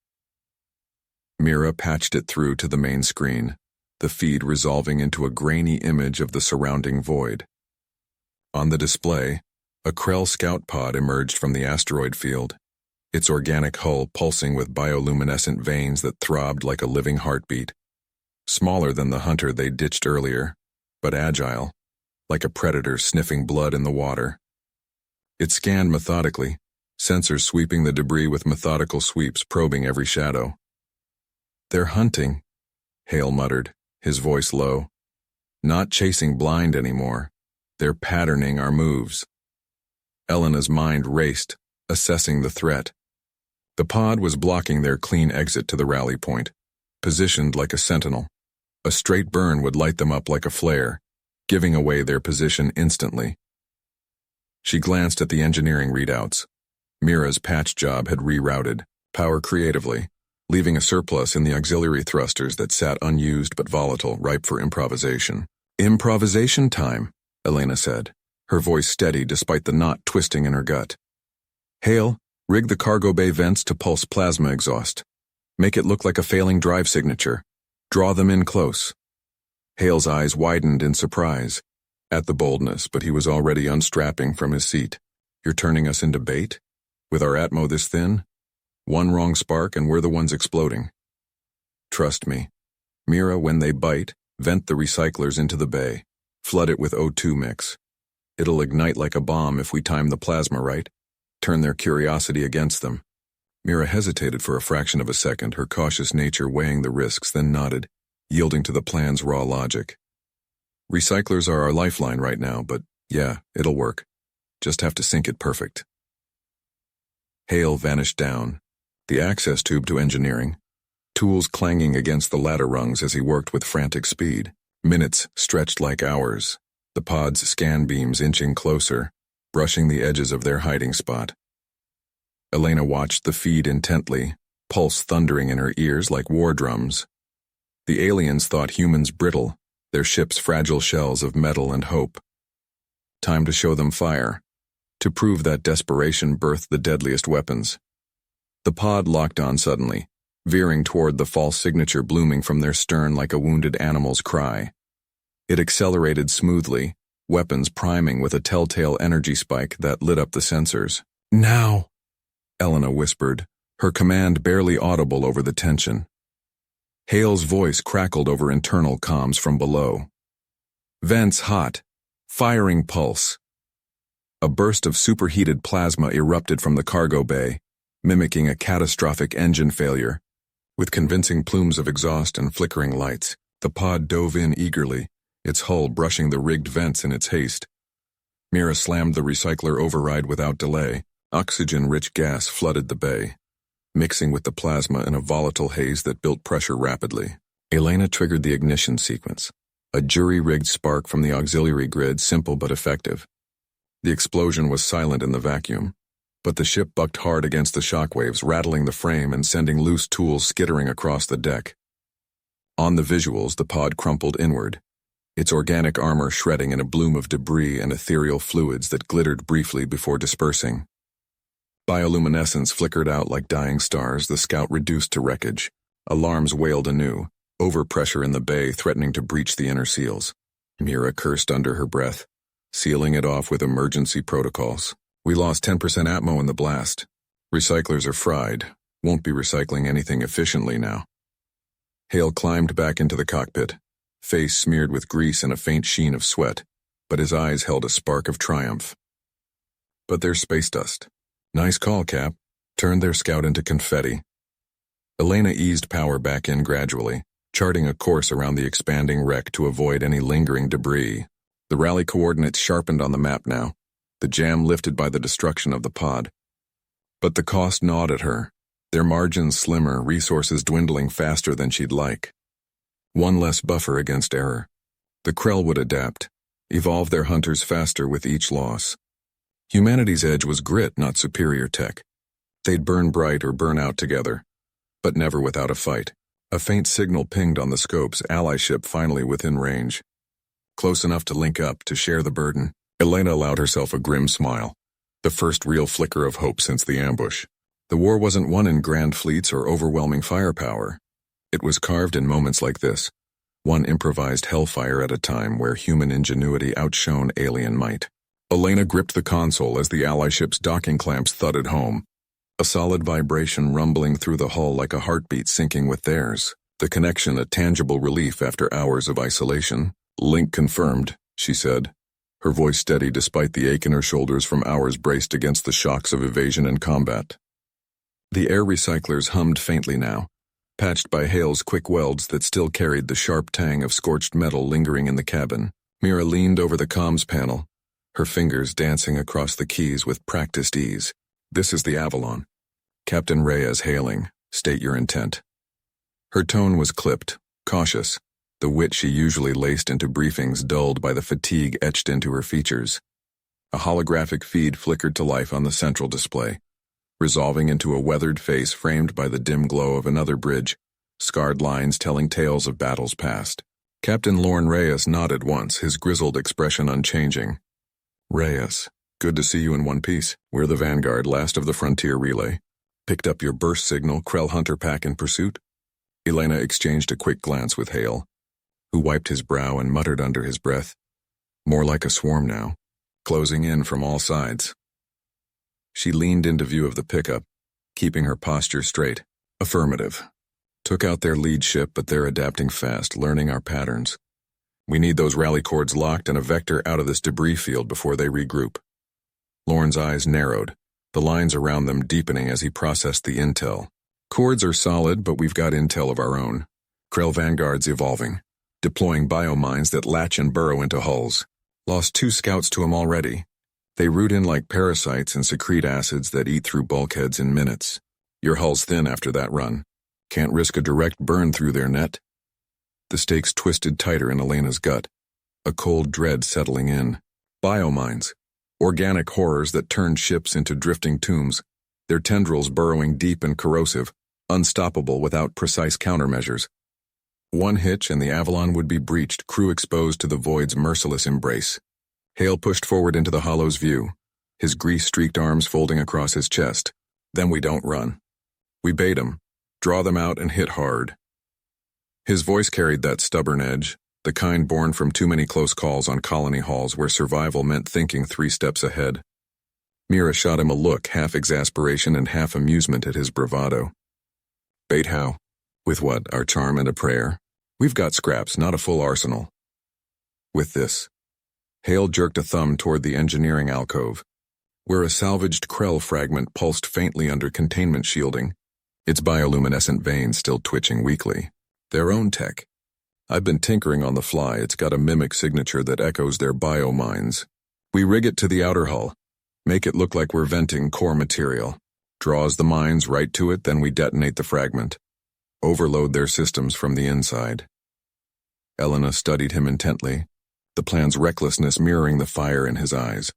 Mira patched it through to the main screen, the feed resolving into a grainy image of the surrounding void. On the display, a Krell scout pod emerged from the asteroid field, its organic hull pulsing with bioluminescent veins that throbbed like a living heartbeat. Smaller than the hunter they ditched earlier, but agile, like a predator sniffing blood in the water. It scanned methodically, sensors sweeping the debris with methodical sweeps probing every shadow. They're hunting, Hale muttered, his voice low. Not chasing blind anymore. They're patterning our moves. Elena's mind raced, assessing the threat. The pod was blocking their clean exit to the rally point, positioned like a sentinel. A straight burn would light them up like a flare, giving away their position instantly. She glanced at the engineering readouts. Mira's patch job had rerouted, power creatively, leaving a surplus in the auxiliary thrusters that sat unused but volatile, ripe for improvisation. Improvisation time, Elena said, her voice steady despite the knot twisting in her gut. Hale, rig the cargo bay vents to pulse plasma exhaust. Make it look like a failing drive signature. Draw them in close. Hale's eyes widened in surprise at the boldness, but he was already unstrapping from his seat. You're turning us into bait? With our Atmo this thin? One wrong spark and we're the ones exploding. Trust me. Mira, when they bite, vent the recyclers into the bay. Flood it with O2 mix. It'll ignite like a bomb if we time the plasma right. Turn their curiosity against them. Mira hesitated for a fraction of a second, her cautious nature weighing the risks, then nodded, yielding to the plan's raw logic. Recyclers are our lifeline right now, but yeah, it'll work. Just have to sync it perfect. Hale vanished down, the access tube to engineering, tools clanging against the ladder rungs as he worked with frantic speed. Minutes stretched like hours, the pod's scan beams inching closer, brushing the edges of their hiding spot. Elena watched the feed intently, pulse thundering in her ears like war drums. The aliens thought humans brittle, their ships fragile shells of metal and hope. Time to show them fire, to prove that desperation birthed the deadliest weapons. The pod locked on suddenly, veering toward the false signature blooming from their stern like a wounded animal's cry. It accelerated smoothly, weapons priming with a telltale energy spike that lit up the sensors. Now, Elena whispered, her command barely audible over the tension. Hale's voice crackled over internal comms from below. Vents hot. Firing pulse. A burst of superheated plasma erupted from the cargo bay, mimicking a catastrophic engine failure. With convincing plumes of exhaust and flickering lights, the pod dove in eagerly, its hull brushing the rigged vents in its haste. Mira slammed the recycler override without delay. Oxygen-rich gas flooded the bay, mixing with the plasma in a volatile haze that built pressure rapidly. Elena triggered the ignition sequence, a jury-rigged spark from the auxiliary grid, simple but effective. The explosion was silent in the vacuum, but the ship bucked hard against the shockwaves, rattling the frame and sending loose tools skittering across the deck. On the visuals, the pod crumpled inward, its organic armor shredding in a bloom of debris and ethereal fluids that glittered briefly before dispersing. Bioluminescence flickered out like dying stars, the scout reduced to wreckage. Alarms wailed anew, overpressure in the bay threatening to breach the inner seals. Mira cursed under her breath, sealing it off with emergency protocols. We lost 10% atmo in the blast. Recyclers are fried. Won't be recycling anything efficiently now. Hale climbed back into the cockpit, face smeared with grease and a faint sheen of sweat, but his eyes held a spark of triumph. But there's space dust. Nice call, Cap. Turned their scout into confetti. Elena eased power back in gradually, charting a course around the expanding wreck to avoid any lingering debris. The rally coordinates sharpened on the map now, the jam lifted by the destruction of the pod. But the cost gnawed at her, their margins slimmer, resources dwindling faster than she'd like. One less buffer against error. The Krell would adapt, evolve their hunters faster with each loss. Humanity's edge was grit, not superior tech. They'd burn bright or burn out together, but never without a fight. A faint signal pinged on the scopes, ally ship finally within range. Close enough to link up, to share the burden. Elena allowed herself a grim smile, the first real flicker of hope since the ambush. The war wasn't won in grand fleets or overwhelming firepower. It was carved in moments like this, one improvised hellfire at a time where human ingenuity outshone alien might. Elena gripped the console as the ally ship's docking clamps thudded home, a solid vibration rumbling through the hull like a heartbeat syncing with theirs. The connection a tangible relief after hours of isolation. Link confirmed, she said, her voice steady despite the ache in her shoulders from hours braced against the shocks of evasion and combat. The air recyclers hummed faintly now, patched by Hale's quick welds that still carried the sharp tang of scorched metal lingering in the cabin. Mira leaned over the comms panel, her fingers dancing across the keys with practiced ease. This is the Avalon. Captain Reyes hailing. State your intent. Her tone was clipped, cautious, the wit she usually laced into briefings dulled by the fatigue etched into her features. A holographic feed flickered to life on the central display, resolving into a weathered face framed by the dim glow of another bridge, scarred lines telling tales of battles past. Captain Lorne Reyes nodded once, his grizzled expression unchanging. Reyes, good to see you in one piece. We're the Vanguard, last of the Frontier Relay. Picked up your burst signal, Krell Hunter pack in pursuit? Elena exchanged a quick glance with Hale, who wiped his brow and muttered under his breath. More like a swarm now, closing in from all sides. She leaned into view of the pickup, keeping her posture straight. Affirmative. Took out their lead ship, but they're adapting fast, learning our patterns. We need those rally cords locked and a vector out of this debris field before they regroup. Lorne's eyes narrowed, the lines around them deepening as he processed the intel. Cords are solid, but we've got intel of our own. Krell Vanguard's evolving, deploying biomines that latch and burrow into hulls. Lost 2 scouts to them already. They root in like parasites and secrete acids that eat through bulkheads in minutes. Your hull's thin after that run. Can't risk a direct burn through their net. The stakes twisted tighter in Elena's gut, a cold dread settling in. Biomines, organic horrors that turned ships into drifting tombs, their tendrils burrowing deep and corrosive, unstoppable without precise countermeasures. One hitch and the Avalon would be breached, crew exposed to the void's merciless embrace. Hale pushed forward into the hollow's view, his grease-streaked arms folding across his chest. Then we don't run. We bait 'em, draw them out and hit hard. His voice carried that stubborn edge, the kind born from too many close calls on colony halls where survival meant thinking 3 steps ahead. Mira shot him a look, half exasperation and half amusement at his bravado. Bait how? With what, our charm and a prayer? We've got scraps, not a full arsenal. With this. Hale jerked a thumb toward the engineering alcove, where a salvaged Krell fragment pulsed faintly under containment shielding, its bioluminescent veins still twitching weakly. Their own tech. I've been tinkering on the fly. It's got a mimic signature that echoes their biomines. We rig it to the outer hull, make it look like we're venting core material, draws the mines right to it, then we detonate the fragment. Overload their systems from the inside. Elena studied him intently, the plan's recklessness mirroring the fire in his eyes.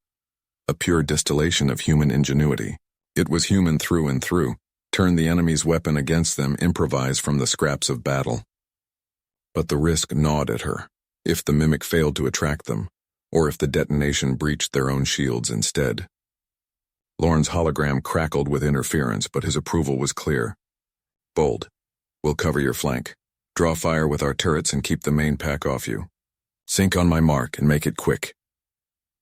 A pure distillation of human ingenuity. It was human through and through. Turn the enemy's weapon against them, improvise from the scraps of battle. But the risk gnawed at her. If the mimic failed to attract them, or if the detonation breached their own shields instead. Lorne's hologram crackled with interference, but his approval was clear. Bold. We'll cover your flank. Draw fire with our turrets and keep the main pack off you. Sink on my mark and make it quick.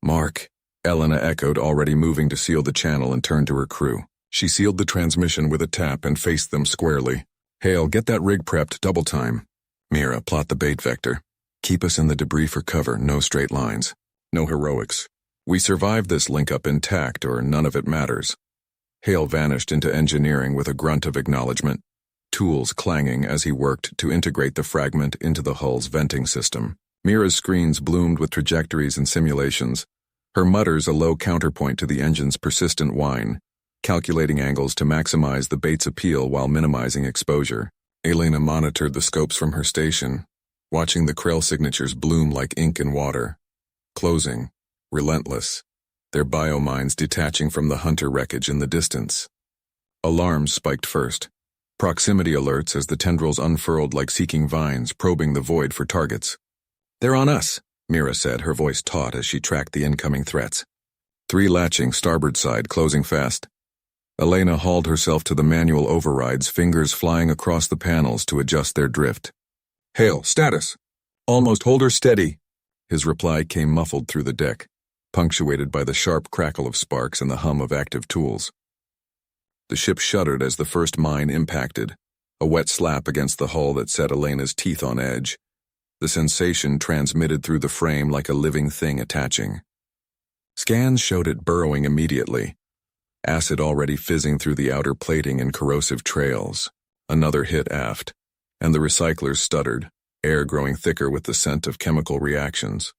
Mark, Elena echoed, already moving to seal the channel, and turned to her crew. She sealed the transmission with a tap and faced them squarely. Hale, get that rig prepped, double time. Mira, plot the bait vector. Keep us in the debris for cover, no straight lines. No heroics. We survive this link-up intact, or none of it matters. Hale vanished into engineering with a grunt of acknowledgement, tools clanging as he worked to integrate the fragment into the hull's venting system. Mira's screens bloomed with trajectories and simulations, her mutters a low counterpoint to the engine's persistent whine, calculating angles to maximize the bait's appeal while minimizing exposure. Elena monitored the scopes from her station, watching the Krell signatures bloom like ink in water. Closing, relentless, their biomines detaching from the hunter wreckage in the distance. Alarms spiked first. Proximity alerts as the tendrils unfurled like seeking vines, probing the void for targets. They're on us, Mira said, her voice taut as she tracked the incoming threats. 3 latching, starboard side, closing fast. Elena hauled herself to the manual overrides, fingers flying across the panels to adjust their drift. Hale, status. Almost, hold her steady. His reply came muffled through the deck, punctuated by the sharp crackle of sparks and the hum of active tools. The ship shuddered as the first mine impacted, a wet slap against the hull that set Elena's teeth on edge. The sensation transmitted through the frame like a living thing attaching. Scans showed it burrowing immediately, acid already fizzing through the outer plating in corrosive trails. Another hit aft, and the recyclers stuttered, air growing thicker with the scent of chemical reactions.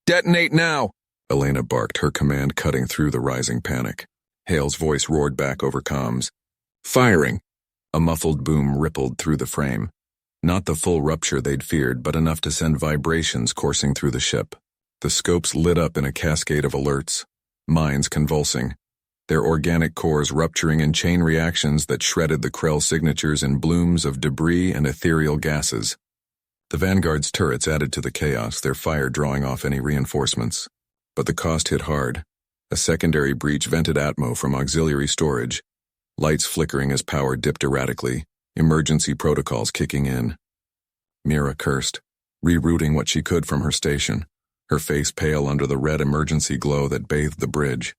Detonate now! Elena barked, her command cutting through the rising panic. Hale's voice roared back over comms. Firing! A muffled boom rippled through the frame. Not the full rupture they'd feared, but enough to send vibrations coursing through the ship. The scopes lit up in a cascade of alerts, minds convulsing, their organic cores rupturing in chain reactions that shredded the Krell signatures in blooms of debris and ethereal gases. The Vanguard's turrets added to the chaos, their fire drawing off any reinforcements. But the cost hit hard. A secondary breach vented atmo from auxiliary storage, lights flickering as power dipped erratically, emergency protocols kicking in. Mira cursed, rerouting what she could from her station, her face pale under the red emergency glow that bathed the bridge.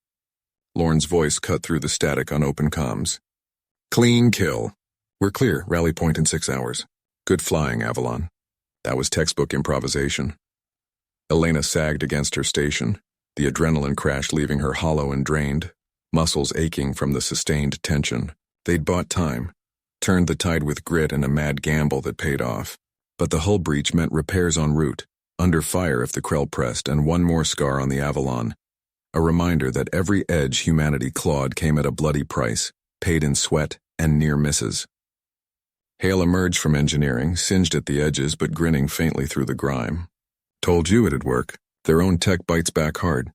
Lorne's voice cut through the static on open comms. Clean kill. We're clear, rally point in 6 hours. Good flying, Avalon. That was textbook improvisation. Elena sagged against her station, the adrenaline crash leaving her hollow and drained, muscles aching from the sustained tension. They'd bought time, turned the tide with grit and a mad gamble that paid off. But the hull breach meant repairs en route, under fire if the Krell pressed, and one more scar on the Avalon. A reminder that every edge humanity clawed came at a bloody price, paid in sweat and near misses. Hale emerged from engineering, singed at the edges but grinning faintly through the grime. Told you it'd work. Their own tech bites back hard.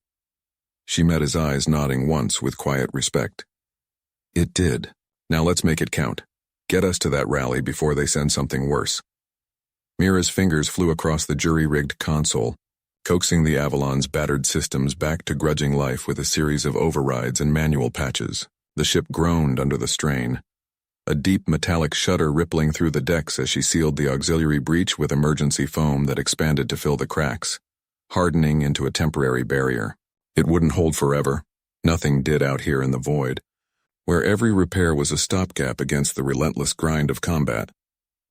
She met his eyes, nodding once with quiet respect. It did. Now let's make it count. Get us to that rally before they send something worse. Mira's fingers flew across the jury-rigged console, coaxing the Avalon's battered systems back to grudging life with a series of overrides and manual patches. The ship groaned under the strain, a deep metallic shudder rippling through the decks as she sealed the auxiliary breach with emergency foam that expanded to fill the cracks, hardening into a temporary barrier. It wouldn't hold forever. Nothing did out here in the void, where every repair was a stopgap against the relentless grind of combat.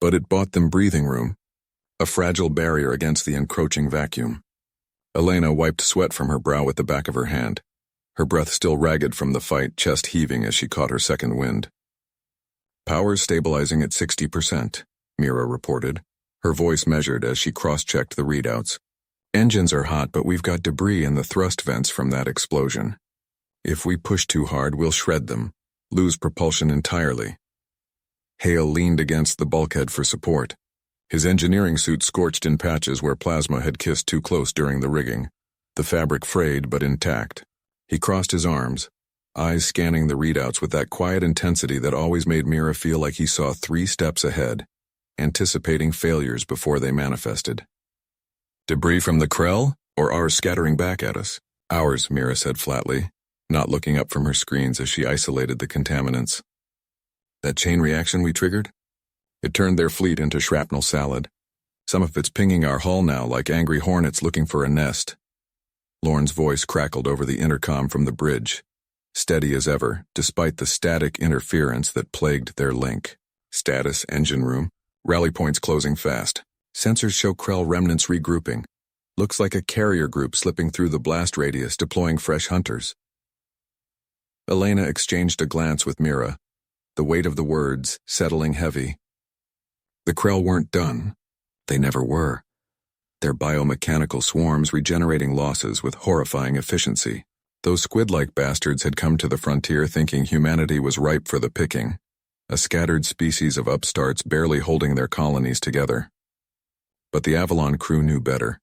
But it bought them breathing room, a fragile barrier against the encroaching vacuum. Elena wiped sweat from her brow with the back of her hand, her breath still ragged from the fight, chest heaving as she caught her second wind. "Power's stabilizing at 60%, Mira reported, her voice measured as she cross-checked the readouts. "Engines are hot, but we've got debris in the thrust vents from that explosion. If we push too hard, we'll shred them, lose propulsion entirely." Hale leaned against the bulkhead for support, his engineering suit scorched in patches where plasma had kissed too close during the rigging, the fabric frayed but intact. He crossed his arms, eyes scanning the readouts with that quiet intensity that always made Mira feel like he saw 3 steps ahead, anticipating failures before they manifested. "Debris from the Krell, or ours scattering back at us?" "Ours," Mira said flatly, not looking up from her screens as she isolated the contaminants. "That chain reaction we triggered? It turned their fleet into shrapnel salad. Some of it's pinging our hull now like angry hornets looking for a nest." Lorne's voice crackled over the intercom from the bridge, steady as ever, despite the static interference that plagued their link. "Status, engine room. Rally points closing fast. Sensors show Krell remnants regrouping. Looks like a carrier group slipping through the blast radius, deploying fresh hunters." Elena exchanged a glance with Mira, the weight of the words settling heavy. The Krell weren't done. They never were. Their biomechanical swarms regenerating losses with horrifying efficiency. Those squid-like bastards had come to the frontier thinking humanity was ripe for the picking, a scattered species of upstarts barely holding their colonies together. But the Avalon crew knew better.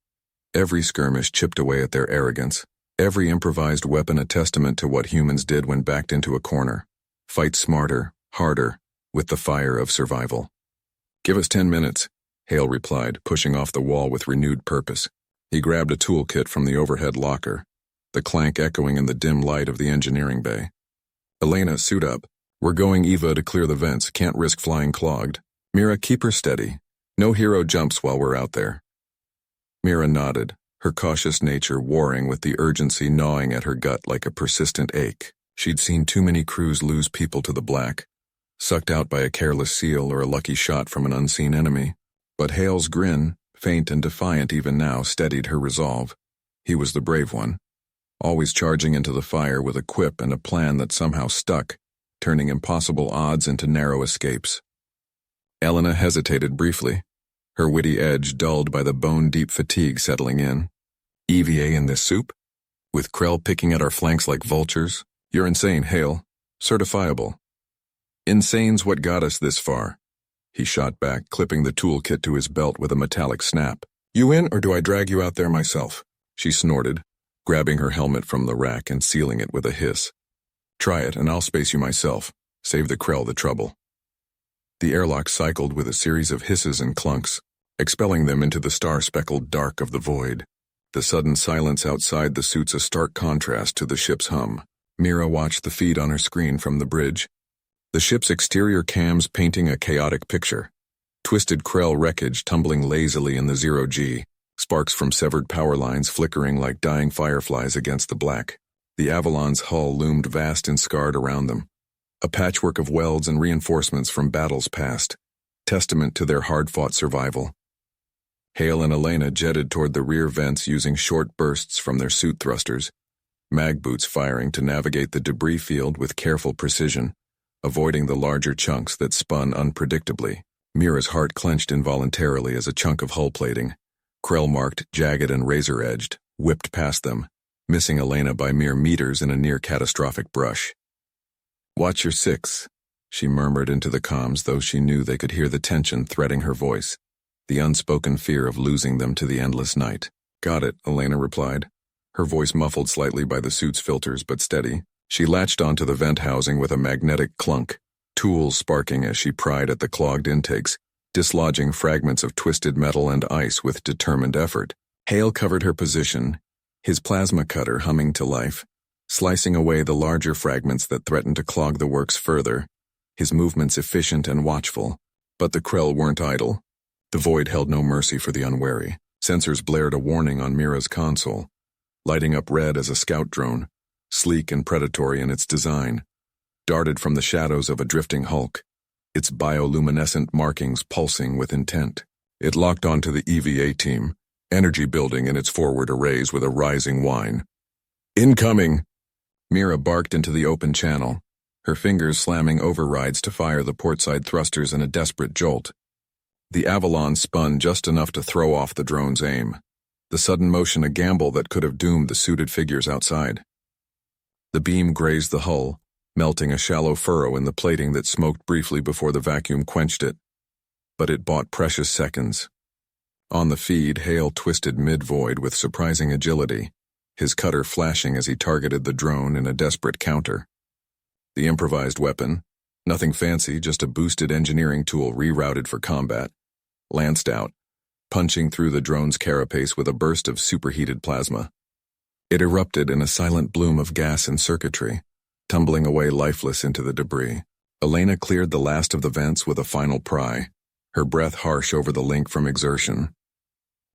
Every skirmish chipped away at their arrogance, every improvised weapon a testament to what humans did when backed into a corner. Fight smarter, harder, with the fire of survival. "Give us 10 minutes, Hale replied, pushing off the wall with renewed purpose. He grabbed a toolkit from the overhead locker, the clank echoing in the dim light of the engineering bay. "Elena, suit up. We're going EVA to clear the vents, can't risk flying clogged. Mira, keep her steady. No hero jumps while we're out there." Mira nodded, her cautious nature warring with the urgency gnawing at her gut like a persistent ache. She'd seen too many crews lose people to the black, sucked out by a careless seal or a lucky shot from an unseen enemy. But Hale's grin, faint and defiant even now, steadied her resolve. He was the brave one, always charging into the fire with a quip and a plan that somehow stuck, turning impossible odds into narrow escapes. Elena hesitated briefly, her witty edge dulled by the bone-deep fatigue settling in. "EVA in this soup? With Krell picking at our flanks like vultures? You're insane, Hale. Certifiable." "Insane's what got us this far," he shot back, clipping the toolkit to his belt with a metallic snap. "You in, or do I drag you out there myself?" She snorted, grabbing her helmet from the rack and sealing it with a hiss. "Try it, and I'll space you myself. Save the Krell the trouble." The airlock cycled with a series of hisses and clunks, expelling them into the star-speckled dark of the void. The sudden silence outside the suits a stark contrast to the ship's hum. Mira watched the feed on her screen from the bridge, the ship's exterior cams painting a chaotic picture. Twisted Krell wreckage tumbling lazily in the zero-G, sparks from severed power lines flickering like dying fireflies against the black. The Avalon's hull loomed vast and scarred around them, a patchwork of welds and reinforcements from battles past, testament to their hard-fought survival. Hale and Elena jetted toward the rear vents using short bursts from their suit thrusters, mag boots firing to navigate the debris field with careful precision, avoiding the larger chunks that spun unpredictably. Mira's heart clenched involuntarily as a chunk of hull plating, Krell-marked, jagged and razor-edged, whipped past them, missing Elena by mere meters in a near-catastrophic brush. "Watch your 6, she murmured into the comms, though she knew they could hear the tension threading her voice, the unspoken fear of losing them to the endless night. "Got it," Elena replied, her voice muffled slightly by the suit's filters but steady. She latched onto the vent housing with a magnetic clunk, tools sparking as she pried at the clogged intakes, dislodging fragments of twisted metal and ice with determined effort. Hale covered her position, his plasma cutter humming to life, slicing away the larger fragments that threatened to clog the works further, his movements efficient and watchful. But the Krell weren't idle. The void held no mercy for the unwary. Sensors blared a warning on Mira's console, lighting up red as a scout drone, sleek and predatory in its design, darted from the shadows of a drifting hulk, its bioluminescent markings pulsing with intent. It locked onto the EVA team, energy building in its forward arrays with a rising whine. Incoming! Mira barked into the open channel, her fingers slamming overrides to fire the portside thrusters in a desperate jolt. The Avalon spun just enough to throw off the drone's aim, the sudden motion a gamble that could have doomed the suited figures outside. The beam grazed the hull, melting a shallow furrow in the plating that smoked briefly before the vacuum quenched it. But it bought precious seconds. On the feed, Hale twisted mid-void with surprising agility, his cutter flashing as he targeted the drone in a desperate counter. The improvised weapon, nothing fancy, just a boosted engineering tool rerouted for combat, lanced out, punching through the drone's carapace with a burst of superheated plasma. It erupted in a silent bloom of gas and circuitry, tumbling away lifeless into the debris. Elena cleared the last of the vents with a final pry, her breath harsh over the link from exertion.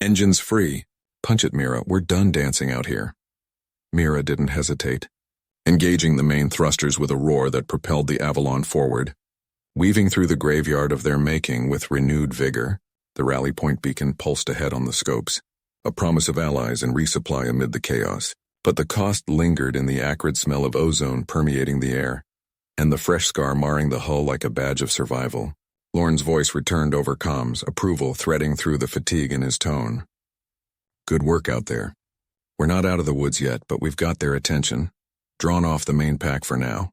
Engines free. Punch it, Mira. We're done dancing out here. Mira didn't hesitate, engaging the main thrusters with a roar that propelled the Avalon forward. Weaving through the graveyard of their making with renewed vigor, the rally point beacon pulsed ahead on the scopes, a promise of allies and resupply amid the chaos. But the cost lingered in the acrid smell of ozone permeating the air, and the fresh scar marring the hull like a badge of survival. Lorne's voice returned over comms, approval threading through the fatigue in his tone. Good work out there. We're not out of the woods yet, but we've got their attention. Drawn off the main pack for now.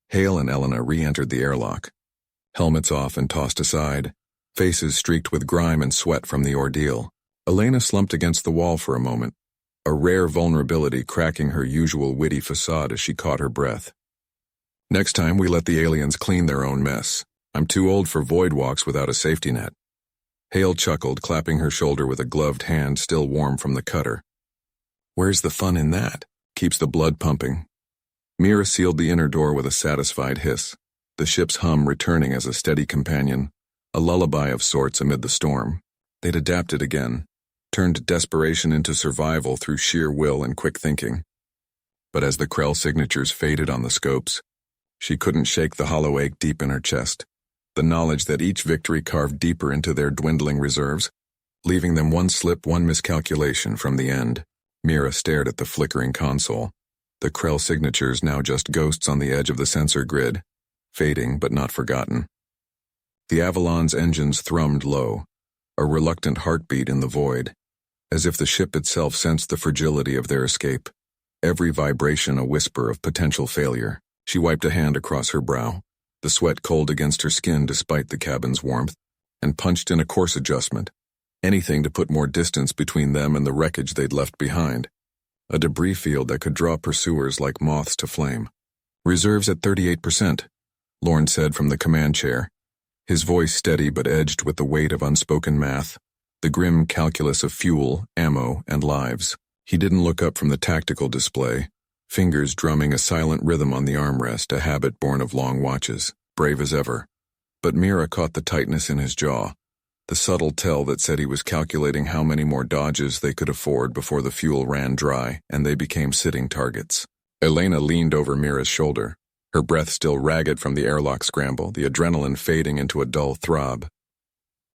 Hale and Elena re-entered the airlock. Helmets off and tossed aside, faces streaked with grime and sweat from the ordeal. Elena slumped against the wall for a moment, a rare vulnerability cracking her usual witty facade as she caught her breath. Next time we let the aliens clean their own mess. I'm too old for void walks without a safety net. Hale chuckled, clapping her shoulder with a gloved hand still warm from the cutter. Where's the fun in that? Keeps the blood pumping. Mira sealed the inner door with a satisfied hiss, the ship's hum returning as a steady companion, a lullaby of sorts amid the storm. They'd adapted again, turned desperation into survival through sheer will and quick thinking. But as the Krell signatures faded on the scopes, she couldn't shake the hollow ache deep in her chest, the knowledge that each victory carved deeper into their dwindling reserves, leaving them one slip, one miscalculation from the end. Mira stared at the flickering console, the Krell signatures now just ghosts on the edge of the sensor grid, fading but not forgotten. The Avalon's engines thrummed low, a reluctant heartbeat in the void, as if the ship itself sensed the fragility of their escape, every vibration a whisper of potential failure. She wiped a hand across her brow, the sweat cold against her skin despite the cabin's warmth, and punched in a course adjustment, anything to put more distance between them and the wreckage they'd left behind, a debris field that could draw pursuers like moths to flame. Reserves at 38%, Lorne said from the command chair, his voice steady but edged with the weight of unspoken math, the grim calculus of fuel, ammo, and lives. He didn't look up from the tactical display, fingers drumming a silent rhythm on the armrest, a habit born of long watches, brave as ever. But Mira caught the tightness in his jaw, the subtle tell that said he was calculating how many more dodges they could afford before the fuel ran dry and they became sitting targets. Elena leaned over Mira's shoulder, her breath still ragged from the airlock scramble, the adrenaline fading into a dull throb.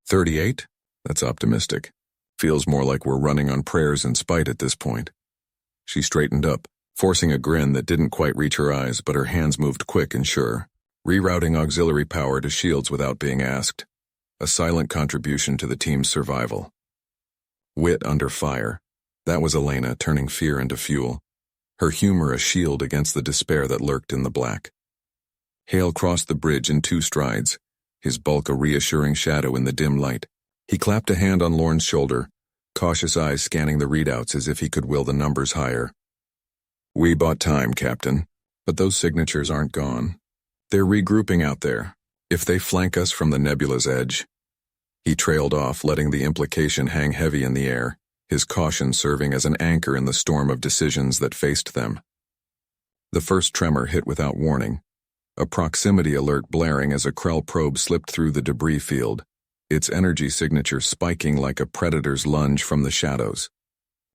38? That's optimistic. Feels more like we're running on prayers and spite at this point. She straightened up, forcing a grin that didn't quite reach her eyes, but her hands moved quick and sure, rerouting auxiliary power to shields without being asked. A silent contribution to the team's survival. Wit under fire. That was Elena turning fear into fuel, her humor a shield against the despair that lurked in the black. Hale crossed the bridge in 2 strides, his bulk a reassuring shadow in the dim light. He clapped a hand on Lorne's shoulder, cautious eyes scanning the readouts as if he could will the numbers higher. We bought time, Captain, but those signatures aren't gone. They're regrouping out there. If they flank us from the nebula's edge. He trailed off, letting the implication hang heavy in the air, his caution serving as an anchor in the storm of decisions that faced them. The first tremor hit without warning, a proximity alert blaring as a Krell probe slipped through the debris field, its energy signature spiking like a predator's lunge from the shadows.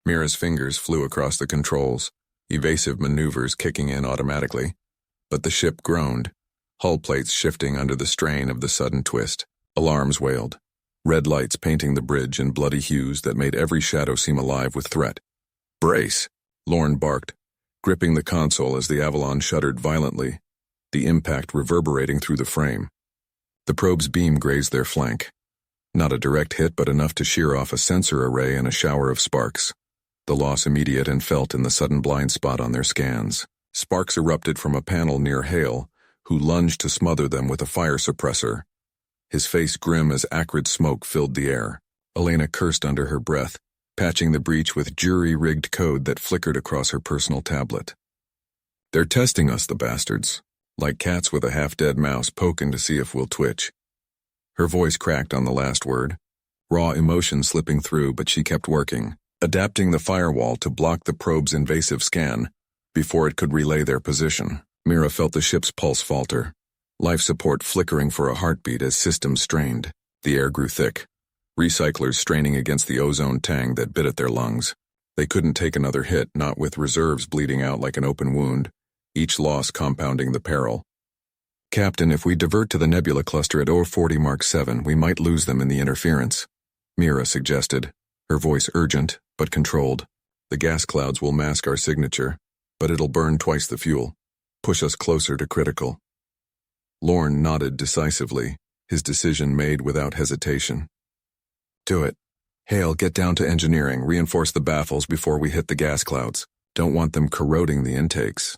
Mira's fingers flew across the controls, evasive maneuvers kicking in automatically, but the ship groaned, hull plates shifting under the strain of the sudden twist. Alarms wailed. red lights painting the bridge in bloody hues that made every shadow seem alive with threat. "Brace!" Lorne barked, gripping the console as the Avalon shuddered violently, the impact reverberating through the frame. The probe's beam grazed their flank. Not a direct hit, but enough to shear off a sensor array and a shower of sparks. The loss immediate and felt in the sudden blind spot on their scans. Sparks erupted from a panel near Hale, who lunged to smother them with a fire suppressor. His face grim as acrid smoke filled the air. Elena cursed under her breath, patching the breach with jury-rigged code that flickered across her personal tablet. "They're testing us, the bastards. Like cats with a half-dead mouse poking to see if we'll twitch." Her voice cracked on the last word, raw emotion slipping through, but she kept working, adapting the firewall to block the probe's invasive scan before it could relay their position. Mira felt the ship's pulse falter, life support flickering for a heartbeat as systems strained. The air grew thick, recyclers straining against the ozone tang that bit at their lungs. They couldn't take another hit, not with reserves bleeding out like an open wound, each loss compounding the peril. "Captain, if we divert to the nebula cluster at 040 Mark 7, we might lose them in the interference," Mira suggested, her voice urgent but controlled. "The gas clouds will mask our signature, but it'll burn twice the fuel, push us closer to critical." Lorne nodded decisively, his decision made without hesitation. "Do it. Hale, get down to engineering, reinforce the baffles before we hit the gas clouds. Don't want them corroding the intakes."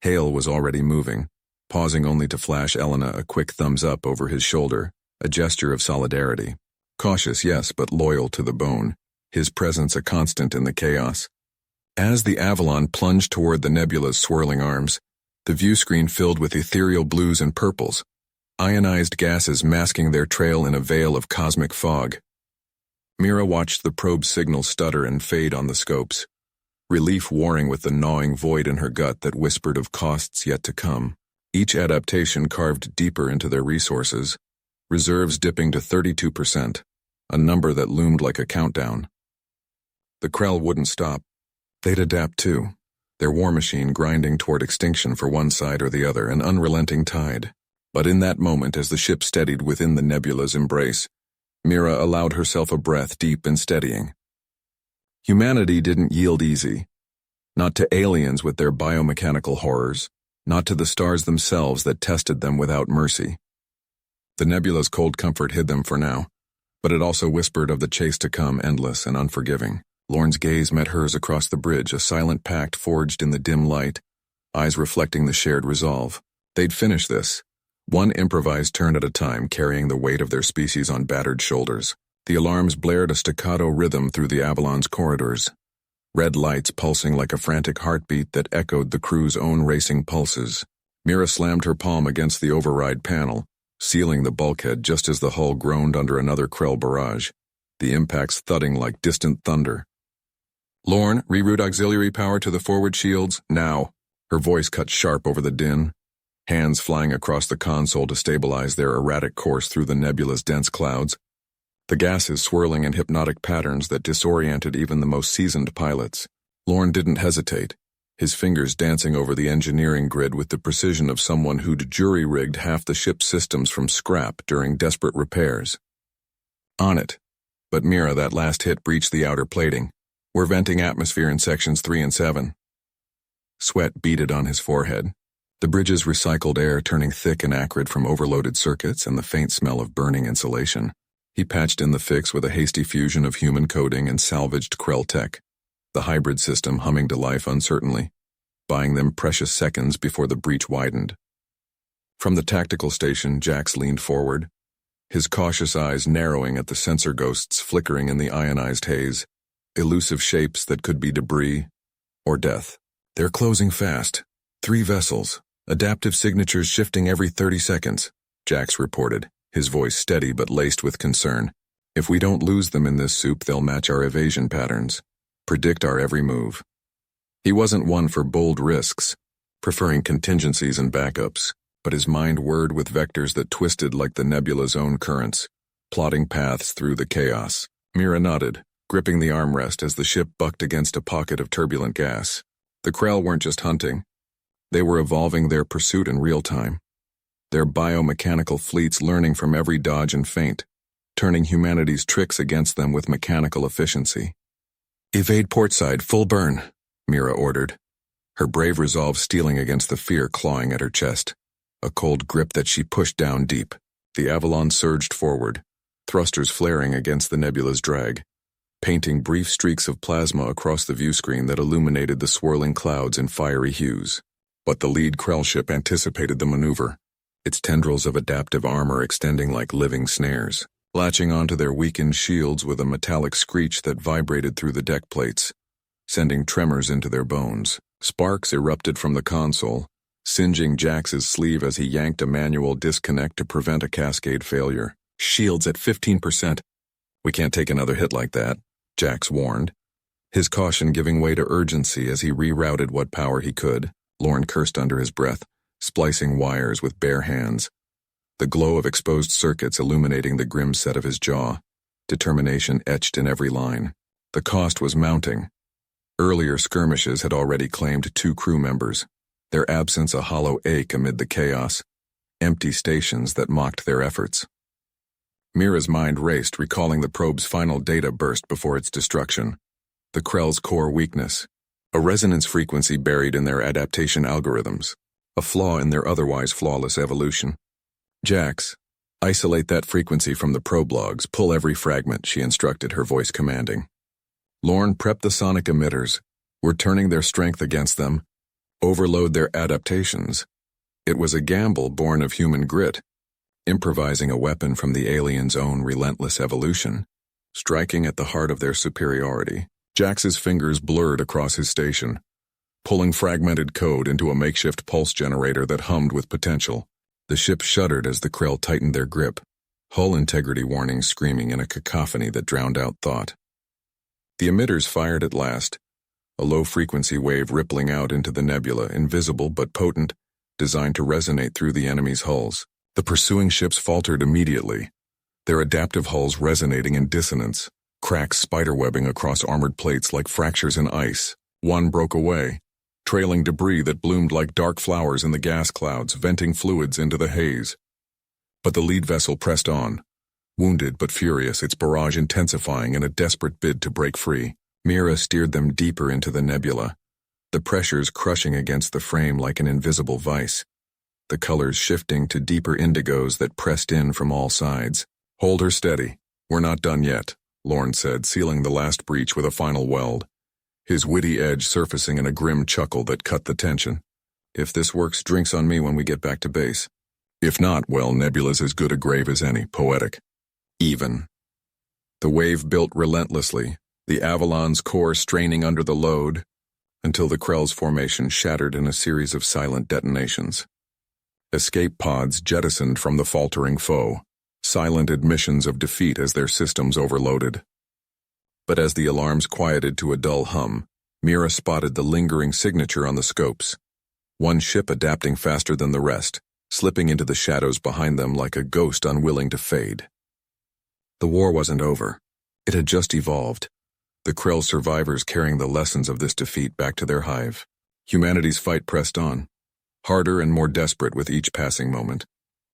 Hale was already moving, pausing only to flash Elena a quick thumbs up over his shoulder, a gesture of solidarity. Cautious, yes, but loyal to the bone, his presence a constant in the chaos. As the Avalon plunged toward the nebula's swirling arms, the view screen filled with ethereal blues and purples, ionized gases masking their trail in a veil of cosmic fog. Mira watched the probe's signal stutter and fade on the scopes, relief warring with the gnawing void in her gut that whispered of costs yet to come. Each adaptation carved deeper into their resources, reserves dipping to 32%, a number that loomed like a countdown. The Krell wouldn't stop. They'd adapt too, their war machine grinding toward extinction for one side or the other, an unrelenting tide. But in that moment, as the ship steadied within the nebula's embrace, Mira allowed herself a breath deep and steadying. Humanity didn't yield easy. Not to aliens with their biomechanical horrors, not to the stars themselves that tested them without mercy. The nebula's cold comfort hid them for now, but it also whispered of the chase to come, endless and unforgiving. Lorne's gaze met hers across the bridge, a silent pact forged in the dim light, eyes reflecting the shared resolve. They'd finish this, one improvised turn at a time, carrying the weight of their species on battered shoulders. The alarms blared a staccato rhythm through the Avalon's corridors, red lights pulsing like a frantic heartbeat that echoed the crew's own racing pulses. Mira slammed her palm against the override panel, sealing the bulkhead just as the hull groaned under another Krell barrage, the impacts thudding like distant thunder. "Lorne, reroute auxiliary power to the forward shields, now." Her voice cut sharp over the din, hands flying across the console to stabilize their erratic course through the nebula's dense clouds, the gases swirling in hypnotic patterns that disoriented even the most seasoned pilots. Lorne didn't hesitate, his fingers dancing over the engineering grid with the precision of someone who'd jury-rigged half the ship's systems from scrap during desperate repairs. On it. But Mira, that last hit breached the outer plating. "We're venting atmosphere in sections 3 and 7. Sweat beaded on his forehead, the bridge's recycled air turning thick and acrid from overloaded circuits and the faint smell of burning insulation. He patched in the fix with a hasty fusion of human coding and salvaged Krell tech, the hybrid system humming to life uncertainly, buying them precious seconds before the breach widened. From the tactical station, Jax leaned forward, his cautious eyes narrowing at the sensor ghosts flickering in the ionized haze, elusive shapes that could be debris or death. "They're closing fast. 3 vessels, adaptive signatures shifting every 30 seconds, Jax reported, his voice steady but laced with concern. "If we don't lose them in this soup, they'll match our evasion patterns, predict our every move." He wasn't one for bold risks, preferring contingencies and backups, but his mind whirred with vectors that twisted like the nebula's own currents, plotting paths through the chaos. Mira nodded, gripping the armrest as the ship bucked against a pocket of turbulent gas. The Krell weren't just hunting. They were evolving their pursuit in real time, their biomechanical fleets learning from every dodge and feint, turning humanity's tricks against them with mechanical efficiency. "Evade portside, full burn," Mira ordered, her brave resolve steeling against the fear clawing at her chest, a cold grip that she pushed down deep. The Avalon surged forward, thrusters flaring against the nebula's drag, painting brief streaks of plasma across the viewscreen that illuminated the swirling clouds in fiery hues. But the lead Krell ship anticipated the maneuver, its tendrils of adaptive armor extending like living snares, latching onto their weakened shields with a metallic screech that vibrated through the deck plates, sending tremors into their bones. Sparks erupted from the console, singeing Jax's sleeve as he yanked a manual disconnect to prevent a cascade failure. "Shields at 15%. We can't take another hit like that," Jax warned, his caution giving way to urgency as he rerouted what power he could. Lorne cursed under his breath, splicing wires with bare hands, the glow of exposed circuits illuminating the grim set of his jaw, determination etched in every line. The cost was mounting. Earlier skirmishes had already claimed 2 crew members, their absence a hollow ache amid the chaos, empty stations that mocked their efforts. Mira's mind raced, recalling the probe's final data burst before its destruction. The Krell's core weakness, a resonance frequency buried in their adaptation algorithms, a flaw in their otherwise flawless evolution. "Jax, isolate that frequency from the probe logs, pull every fragment," she instructed, her voice commanding. Lorne prepped the sonic emitters. "We're turning their strength against them. Overload their adaptations." It was a gamble born of human grit, improvising a weapon from the aliens' own relentless evolution, striking at the heart of their superiority. Jax's fingers blurred across his station, pulling fragmented code into a makeshift pulse generator that hummed with potential. The ship shuddered as the Krell tightened their grip, hull integrity warnings screaming in a cacophony that drowned out thought. The emitters fired at last, a low-frequency wave rippling out into the nebula, invisible but potent, designed to resonate through the enemy's hulls. The pursuing ships faltered immediately, their adaptive hulls resonating in dissonance, cracks spiderwebbing across armored plates like fractures in ice. One broke away, trailing debris that bloomed like dark flowers in the gas clouds, venting fluids into the haze. But the lead vessel pressed on, wounded but furious, its barrage intensifying in a desperate bid to break free. Mira steered them deeper into the nebula, the pressures crushing against the frame like an invisible vice, the colors shifting to deeper indigos that pressed in from all sides. "Hold her steady. We're not done yet," Lorne said, sealing the last breach with a final weld, his witty edge surfacing in a grim chuckle that cut the tension. "If this works, drinks on me when we get back to base. If not, well, Nebula's as good a grave as any." Poetic. Even. The wave built relentlessly, the Avalon's core straining under the load, until the Krell's formation shattered in a series of silent detonations. Escape pods jettisoned from the faltering foe, silent admissions of defeat as their systems overloaded. But as the alarms quieted to a dull hum, Mira spotted the lingering signature on the scopes, one ship adapting faster than the rest, slipping into the shadows behind them like a ghost unwilling to fade. The war wasn't over. It had just evolved, the Krell survivors carrying the lessons of this defeat back to their hive. Humanity's fight pressed on, harder and more desperate with each passing moment.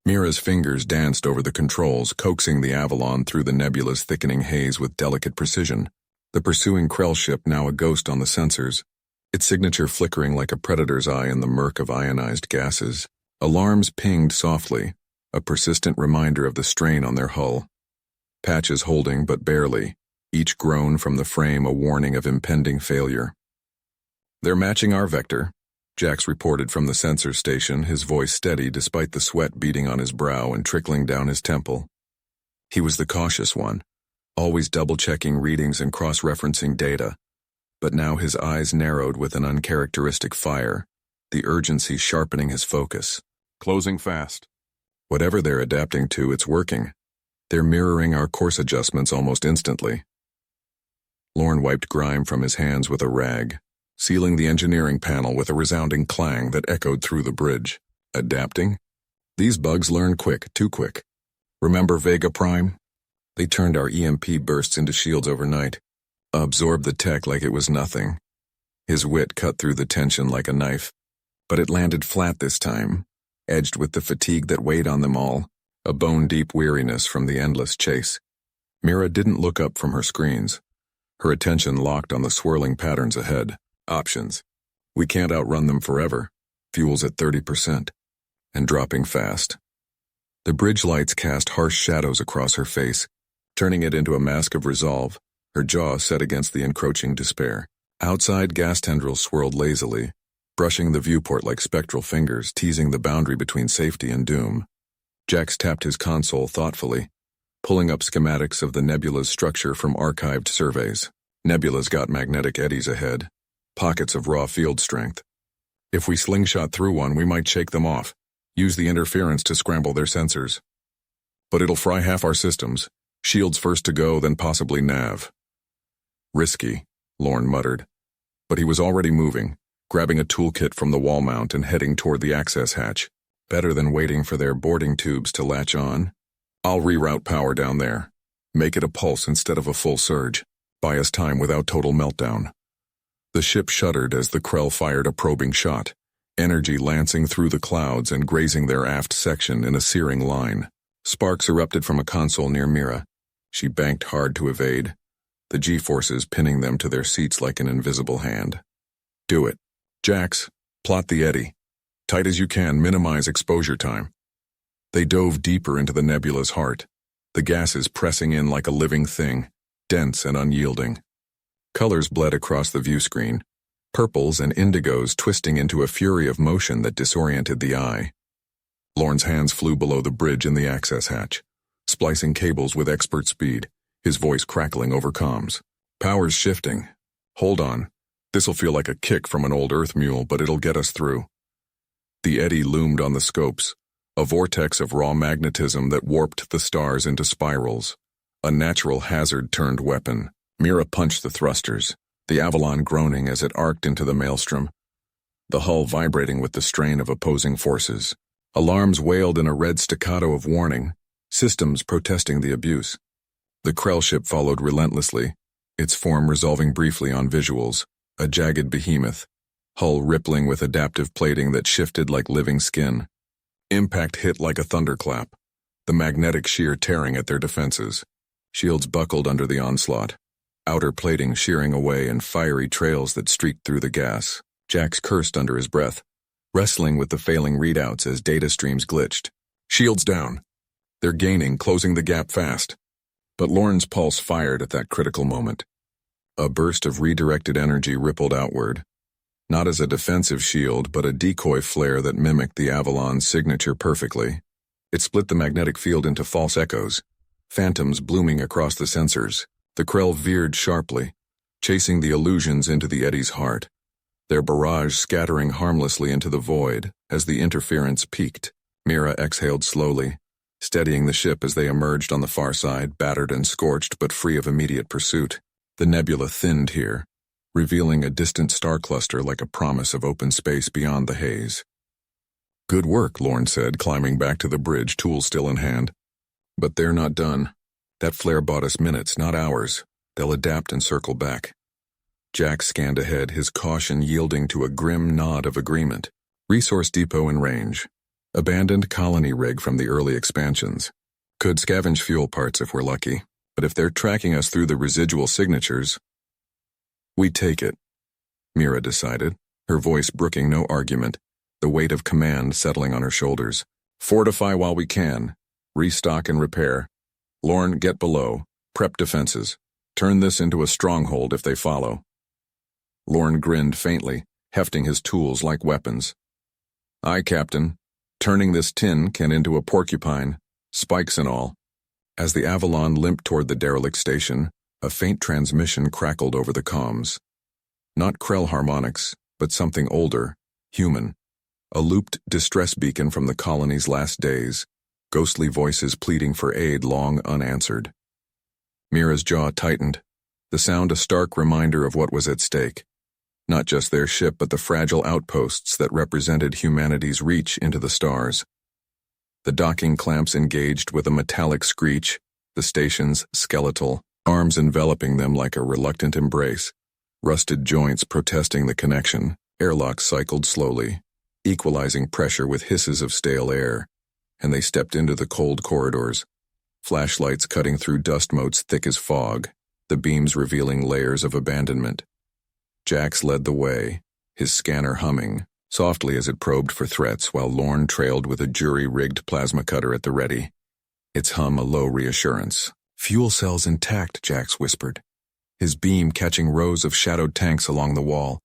Mira's fingers danced over the controls, coaxing the Avalon through the nebula's thickening haze with delicate precision. The pursuing Krell ship now a ghost on the sensors, its signature flickering like a predator's eye in the murk of ionized gases. Alarms pinged softly, a persistent reminder of the strain on their hull. Patches holding but barely, each groan from the frame a warning of impending failure. "They're matching our vector," Jax reported from the sensor station, his voice steady despite the sweat beading on his brow and trickling down his temple. He was the cautious one, always double-checking readings and cross-referencing data, but now his eyes narrowed with an uncharacteristic fire, the urgency sharpening his focus. "Closing fast. Whatever they're adapting to, it's working. They're mirroring our course adjustments almost instantly." Lorne wiped grime from his hands with a rag, sealing the engineering panel with a resounding clang that echoed through the bridge. "Adapting? These bugs learn quick, too quick. Remember Vega Prime? They turned our EMP bursts into shields overnight, absorbed the tech like it was nothing." His wit cut through the tension like a knife, but it landed flat this time, edged with the fatigue that weighed on them all, a bone-deep weariness from the endless chase. Mira didn't look up from her screens. Her attention locked on the swirling patterns ahead. Options. We can't outrun them forever. Fuel's at 30%. And dropping fast. The bridge lights cast harsh shadows across her face, turning it into a mask of resolve, her jaw set against the encroaching despair. Outside, gas tendrils swirled lazily, brushing the viewport like spectral fingers, teasing the boundary between safety and doom. Jax tapped his console thoughtfully, pulling up schematics of the nebula's structure from archived surveys. Nebula's got magnetic eddies ahead, pockets of raw field strength. If we slingshot through one, we might shake them off, use the interference to scramble their sensors. But it'll fry half our systems. Shields first to go, then possibly nav. Risky, Lorne muttered. But he was already moving, grabbing a toolkit from the wall mount and heading toward the access hatch. Better than waiting for their boarding tubes to latch on. I'll reroute power down there. Make it a pulse instead of a full surge. Buy us time without total meltdown. The ship shuddered as the Krell fired a probing shot, energy lancing through the clouds and grazing their aft section in a searing line. Sparks erupted from a console near Mira. She banked hard to evade, the G-forces pinning them to their seats like an invisible hand. Do it. Jax, plot the eddy. Tight as you can, minimize exposure time. They dove deeper into the nebula's heart, the gases pressing in like a living thing, dense and unyielding. Colors bled across the view screen, purples and indigos twisting into a fury of motion that disoriented the eye. Lorne's hands flew below the bridge in the access hatch, splicing cables with expert speed, his voice crackling over comms. Power's shifting. Hold on. This'll feel like a kick from an old Earth mule, but it'll get us through. The eddy loomed on the scopes, a vortex of raw magnetism that warped the stars into spirals. A natural hazard turned weapon. Mira punched the thrusters, the Avalon groaning as it arced into the maelstrom, the hull vibrating with the strain of opposing forces. Alarms wailed in a red staccato of warning, systems protesting the abuse. The Krell ship followed relentlessly, its form resolving briefly on visuals, a jagged behemoth, hull rippling with adaptive plating that shifted like living skin. Impact hit like a thunderclap, the magnetic shear tearing at their defenses. Shields buckled under the onslaught, outer plating shearing away in fiery trails that streaked through the gas. Jax cursed under his breath, wrestling with the failing readouts as data streams glitched. Shields down. They're gaining, closing the gap fast. But Lorne's pulse fired at that critical moment. A burst of redirected energy rippled outward, not as a defensive shield, but a decoy flare that mimicked the Avalon's signature perfectly. It split the magnetic field into false echoes, phantoms blooming across the sensors. The Krell veered sharply, chasing the illusions into the eddy's heart, their barrage scattering harmlessly into the void as the interference peaked. Mira exhaled slowly, steadying the ship as they emerged on the far side, battered and scorched but free of immediate pursuit. The nebula thinned here, revealing a distant star cluster like a promise of open space beyond the haze. Good work, Lorne said, climbing back to the bridge, tool still in hand. But they're not done. That flare bought us minutes, not hours. They'll adapt and circle back. Jack scanned ahead, his caution yielding to a grim nod of agreement. Resource depot in range. Abandoned colony rig from the early expansions. Could scavenge fuel parts if we're lucky, but if they're tracking us through the residual signatures, we take it, Mira decided, her voice brooking no argument, the weight of command settling on her shoulders. Fortify while we can. Restock and repair. Lorne, get below. Prep defenses. Turn this into a stronghold if they follow. Lorne grinned faintly, hefting his tools like weapons. Aye, Captain. Turning this tin can into a porcupine, spikes and all. As the Avalon limped toward the derelict station, a faint transmission crackled over the comms. Not Krell harmonics, but something older, human. A looped distress beacon from the colony's last days, ghostly voices pleading for aid long unanswered. Mira's jaw tightened, the sound a stark reminder of what was at stake. Not just their ship, but the fragile outposts that represented humanity's reach into the stars. The docking clamps engaged with a metallic screech, the station's skeletal, arms enveloping them like a reluctant embrace, rusted joints protesting the connection. Airlocks cycled slowly, equalizing pressure with hisses of stale air, and they stepped into the cold corridors. flashlights cutting through dust motes thick as fog, the beams revealing layers of abandonment. Jax led the way, his scanner humming, softly as it probed for threats while Lorne trailed with a jury-rigged plasma cutter at the ready. Its hum a low reassurance. "Fuel cells intact," Jax whispered, his beam catching rows of shadowed tanks along the wall,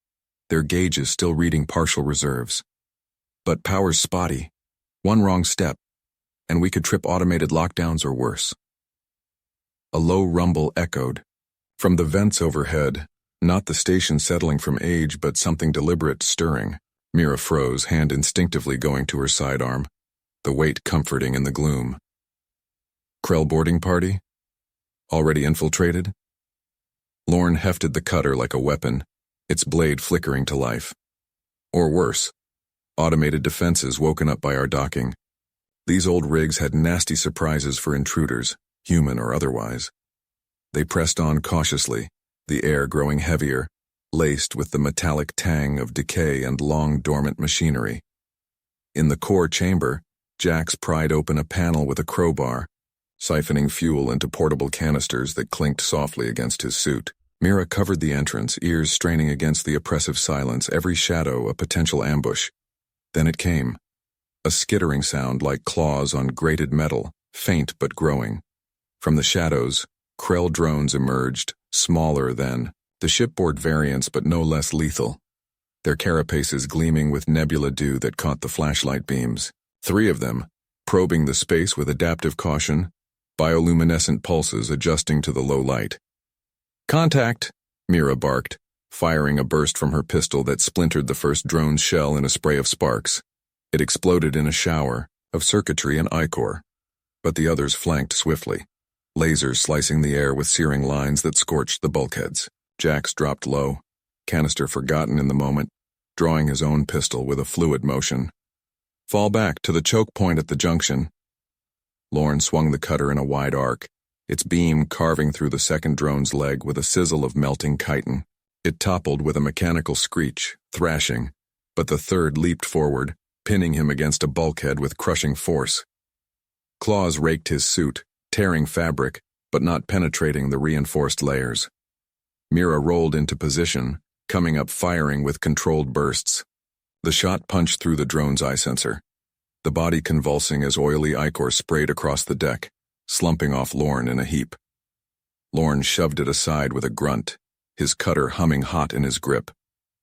their gauges still reading partial reserves. "But power's spotty. One wrong step, and we could trip automated lockdowns or worse." A low rumble echoed. From the vents overhead, not the station settling from age but something deliberate stirring. Mira froze, hand instinctively going to her sidearm, the weight comforting in the gloom. Krell boarding party? Already infiltrated? Lorne hefted the cutter like a weapon, its blade flickering to life. Or worse, automated defenses woken up by our docking. These old rigs had nasty surprises for intruders, human or otherwise. They pressed on cautiously, the air growing heavier, laced with the metallic tang of decay and long-dormant machinery. In the core chamber, Jax pried open a panel with a crowbar, siphoning fuel into portable canisters that clinked softly against his suit. Mira covered the entrance, ears straining against the oppressive silence, every shadow a potential ambush. Then it came. A skittering sound like claws on grated metal, faint but growing. From the shadows, Krell drones emerged, smaller than the shipboard variants but no less lethal, their carapaces gleaming with nebula dew that caught the flashlight beams. 3 of them, probing the space with adaptive caution, bioluminescent pulses adjusting to the low light. "Contact!" Mira barked, firing a burst from her pistol that splintered the first drone's shell in a spray of sparks. It exploded in a shower of circuitry and ichor, but the others flanked swiftly, lasers slicing the air with searing lines that scorched the bulkheads. Jax dropped low, canister forgotten in the moment, drawing his own pistol with a fluid motion. "Fall back to the choke point at the junction." Lorne swung the cutter in a wide arc, its beam carving through the second drone's leg with a sizzle of melting chitin. It toppled with a mechanical screech, thrashing, but the third leaped forward, pinning him against a bulkhead with crushing force. Claws raked his suit, tearing fabric, but not penetrating the reinforced layers. Mira rolled into position, coming up firing with controlled bursts. The shot punched through the drone's eye sensor, the body convulsing as oily ichor sprayed across the deck, slumping off Lorne in a heap. Lorne shoved it aside with a grunt, his cutter humming hot in his grip,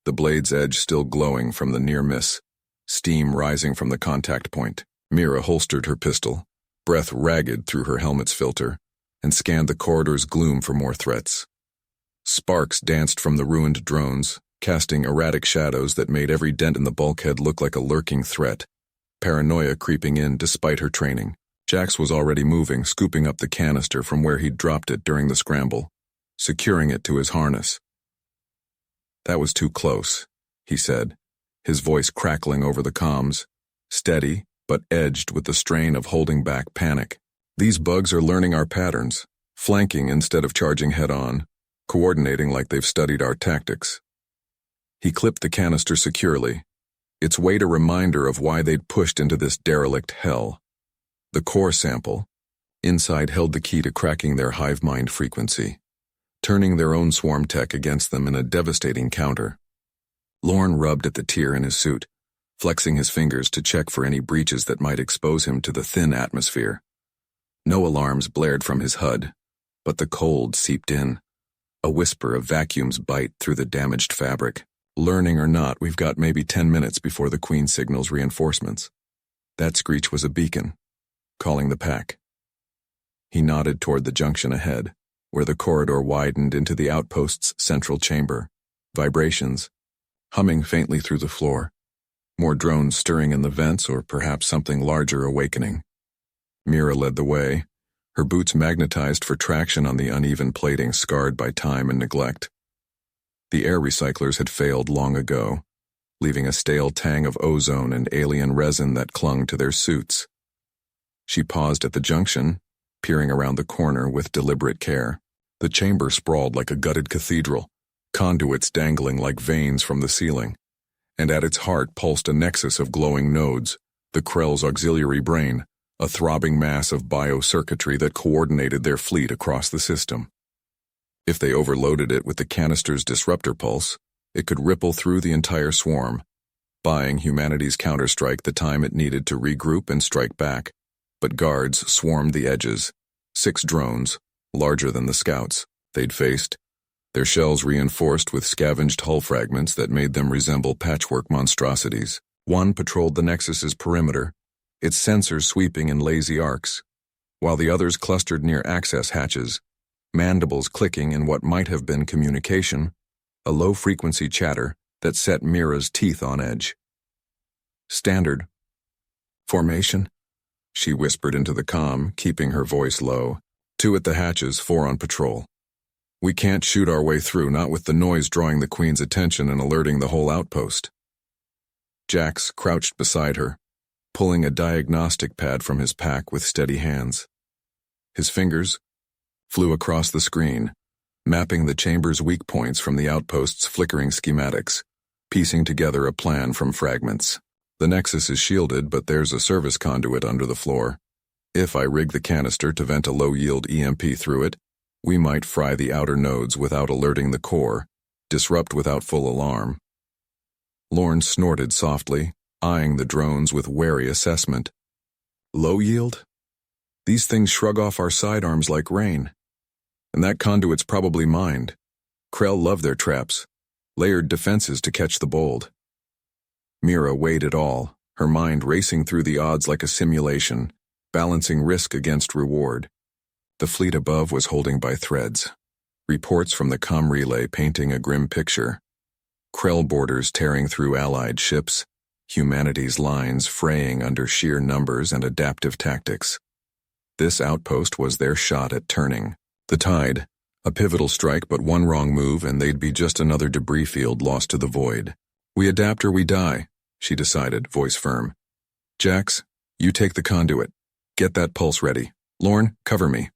the blade's edge still glowing from the near miss, steam rising from the contact point. Mira holstered her pistol, breath ragged through her helmet's filter, and scanned the corridor's gloom for more threats. Sparks danced from the ruined drones, casting erratic shadows that made every dent in the bulkhead look like a lurking threat, paranoia creeping in despite her training. Jax was already moving, scooping up the canister from where he'd dropped it during the scramble, securing it to his harness. "That was too close," he said, his voice crackling over the comms, steady but edged with the strain of holding back panic. "These bugs are learning our patterns, flanking instead of charging head-on, coordinating like they've studied our tactics." He clipped the canister securely, its weight a reminder of why they'd pushed into this derelict hell. The core sample, inside, held the key to cracking their hive mind frequency, turning their own swarm tech against them in a devastating counter. Lorne rubbed at the tear in his suit, flexing his fingers to check for any breaches that might expose him to the thin atmosphere. No alarms blared from his HUD, but the cold seeped in, a whisper of vacuum's bite through the damaged fabric. "Learning or not, we've got maybe 10 minutes before the Queen signals reinforcements." That screech was a beacon, calling the pack. He nodded toward the junction ahead, where the corridor widened into the outpost's central chamber. Vibrations, humming faintly through the floor. More drones stirring in the vents, or perhaps something larger awakening. Mira led the way, her boots magnetized for traction on the uneven plating scarred by time and neglect. The air recyclers had failed long ago, leaving a stale tang of ozone and alien resin that clung to their suits. She paused at the junction, peering around the corner with deliberate care. The chamber sprawled like a gutted cathedral, conduits dangling like veins from the ceiling, and at its heart pulsed a nexus of glowing nodes, the Krell's auxiliary brain, a throbbing mass of biocircuitry that coordinated their fleet across the system. If they overloaded it with the canister's disruptor pulse, it could ripple through the entire swarm, buying humanity's counterstrike the time it needed to regroup and strike back. But guards swarmed the edges, 6 drones, larger than the scouts they'd faced, their shells reinforced with scavenged hull fragments that made them resemble patchwork monstrosities. One patrolled the Nexus's perimeter, its sensors sweeping in lazy arcs, while the others clustered near access hatches, mandibles clicking in what might have been communication, a low-frequency chatter that set Mira's teeth on edge. "Standard. Formation?" she whispered into the comm, keeping her voice low. 2 at the hatches, 4 on patrol. "We can't shoot our way through, not with the noise drawing the Queen's attention and alerting the whole outpost." Jax crouched beside her, pulling a diagnostic pad from his pack with steady hands. His fingers flew across the screen, mapping the chamber's weak points from the outpost's flickering schematics, piecing together a plan from fragments. "The Nexus is shielded, but there's a service conduit under the floor. If I rig the canister to vent a low-yield EMP through it, we might fry the outer nodes without alerting the core, disrupt without full alarm." Lorne snorted softly, eyeing the drones with wary assessment. "Low yield? These things shrug off our sidearms like rain. And that conduit's probably mined. Krell love their traps, layered defenses to catch the bold." Mira weighed it all, her mind racing through the odds like a simulation, balancing risk against reward. The fleet above was holding by threads, reports from the comm relay painting a grim picture. Krell boarders tearing through Allied ships, humanity's lines fraying under sheer numbers and adaptive tactics. This outpost was their shot at turning the tide, a pivotal strike, but one wrong move and they'd be just another debris field lost to the void. "We adapt or we die," she decided, voice firm. "Jax, you take the conduit. Get that pulse ready. Lorne, cover me.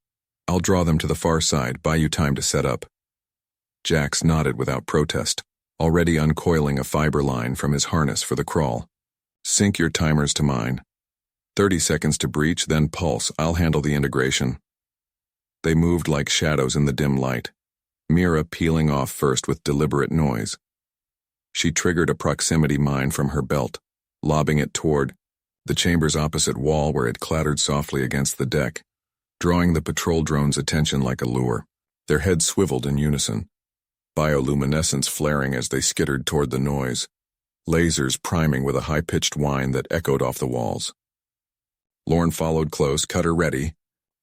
I'll draw them to the far side, buy you time to set up." Jax nodded without protest, already uncoiling a fiber line from his harness for the crawl. "Sync your timers to mine. 30 seconds to breach, then pulse. I'll handle the integration." They moved like shadows in the dim light, Mira peeling off first with deliberate noise. She triggered a proximity mine from her belt, lobbing it toward the chamber's opposite wall where it clattered softly against the deck, drawing the patrol drone's attention like a lure. Their heads swiveled in unison, bioluminescence flaring as they skittered toward the noise, lasers priming with a high-pitched whine that echoed off the walls. Lorne followed close, cutter ready,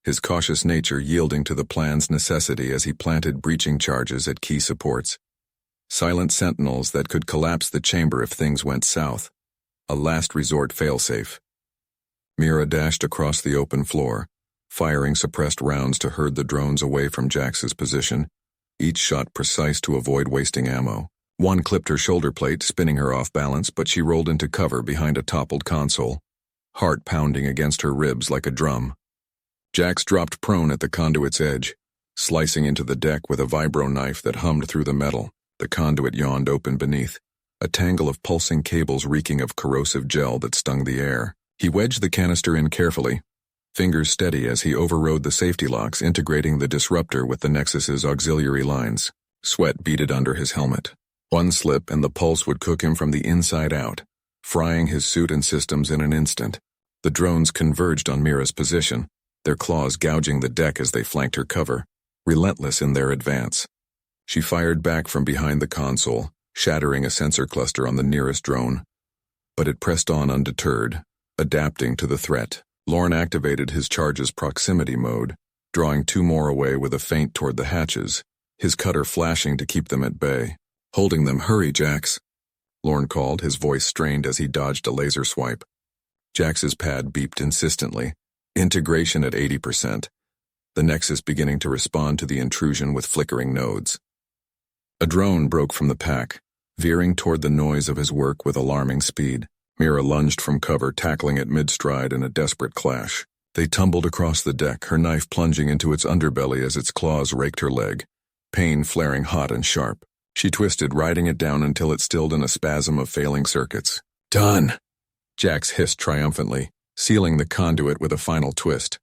his cautious nature yielding to the plan's necessity as he planted breaching charges at key supports. Silent sentinels that could collapse the chamber if things went south. A last resort failsafe. Mira dashed across the open floor, firing suppressed rounds to herd the drones away from Jax's position, each shot precise to avoid wasting ammo. One clipped her shoulder plate, spinning her off balance, but she rolled into cover behind a toppled console, heart pounding against her ribs like a drum. Jax dropped prone at the conduit's edge, slicing into the deck with a vibro knife that hummed through the metal. The conduit yawned open beneath, a tangle of pulsing cables reeking of corrosive gel that stung the air. He wedged the canister in carefully, fingers steady as he overrode the safety locks, integrating the disruptor with the Nexus's auxiliary lines. Sweat beaded under his helmet. One slip and the pulse would cook him from the inside out, frying his suit and systems in an instant. The drones converged on Mira's position, their claws gouging the deck as they flanked her cover, relentless in their advance. She fired back from behind the console, shattering a sensor cluster on the nearest drone. But it pressed on undeterred, adapting to the threat. Lorne activated his charge's proximity mode, drawing 2 more away with a feint toward the hatches, his cutter flashing to keep them at bay. "Holding them, hurry, Jax," Lorne called, his voice strained as he dodged a laser swipe. Jax's pad beeped insistently, integration at 80%, the Nexus beginning to respond to the intrusion with flickering nodes. A drone broke from the pack, veering toward the noise of his work with alarming speed. Mira lunged from cover, tackling it mid-stride in a desperate clash. They tumbled across the deck, her knife plunging into its underbelly as its claws raked her leg, pain flaring hot and sharp. She twisted, riding it down until it stilled in a spasm of failing circuits. "Done!" Jax hissed triumphantly, sealing the conduit with a final twist.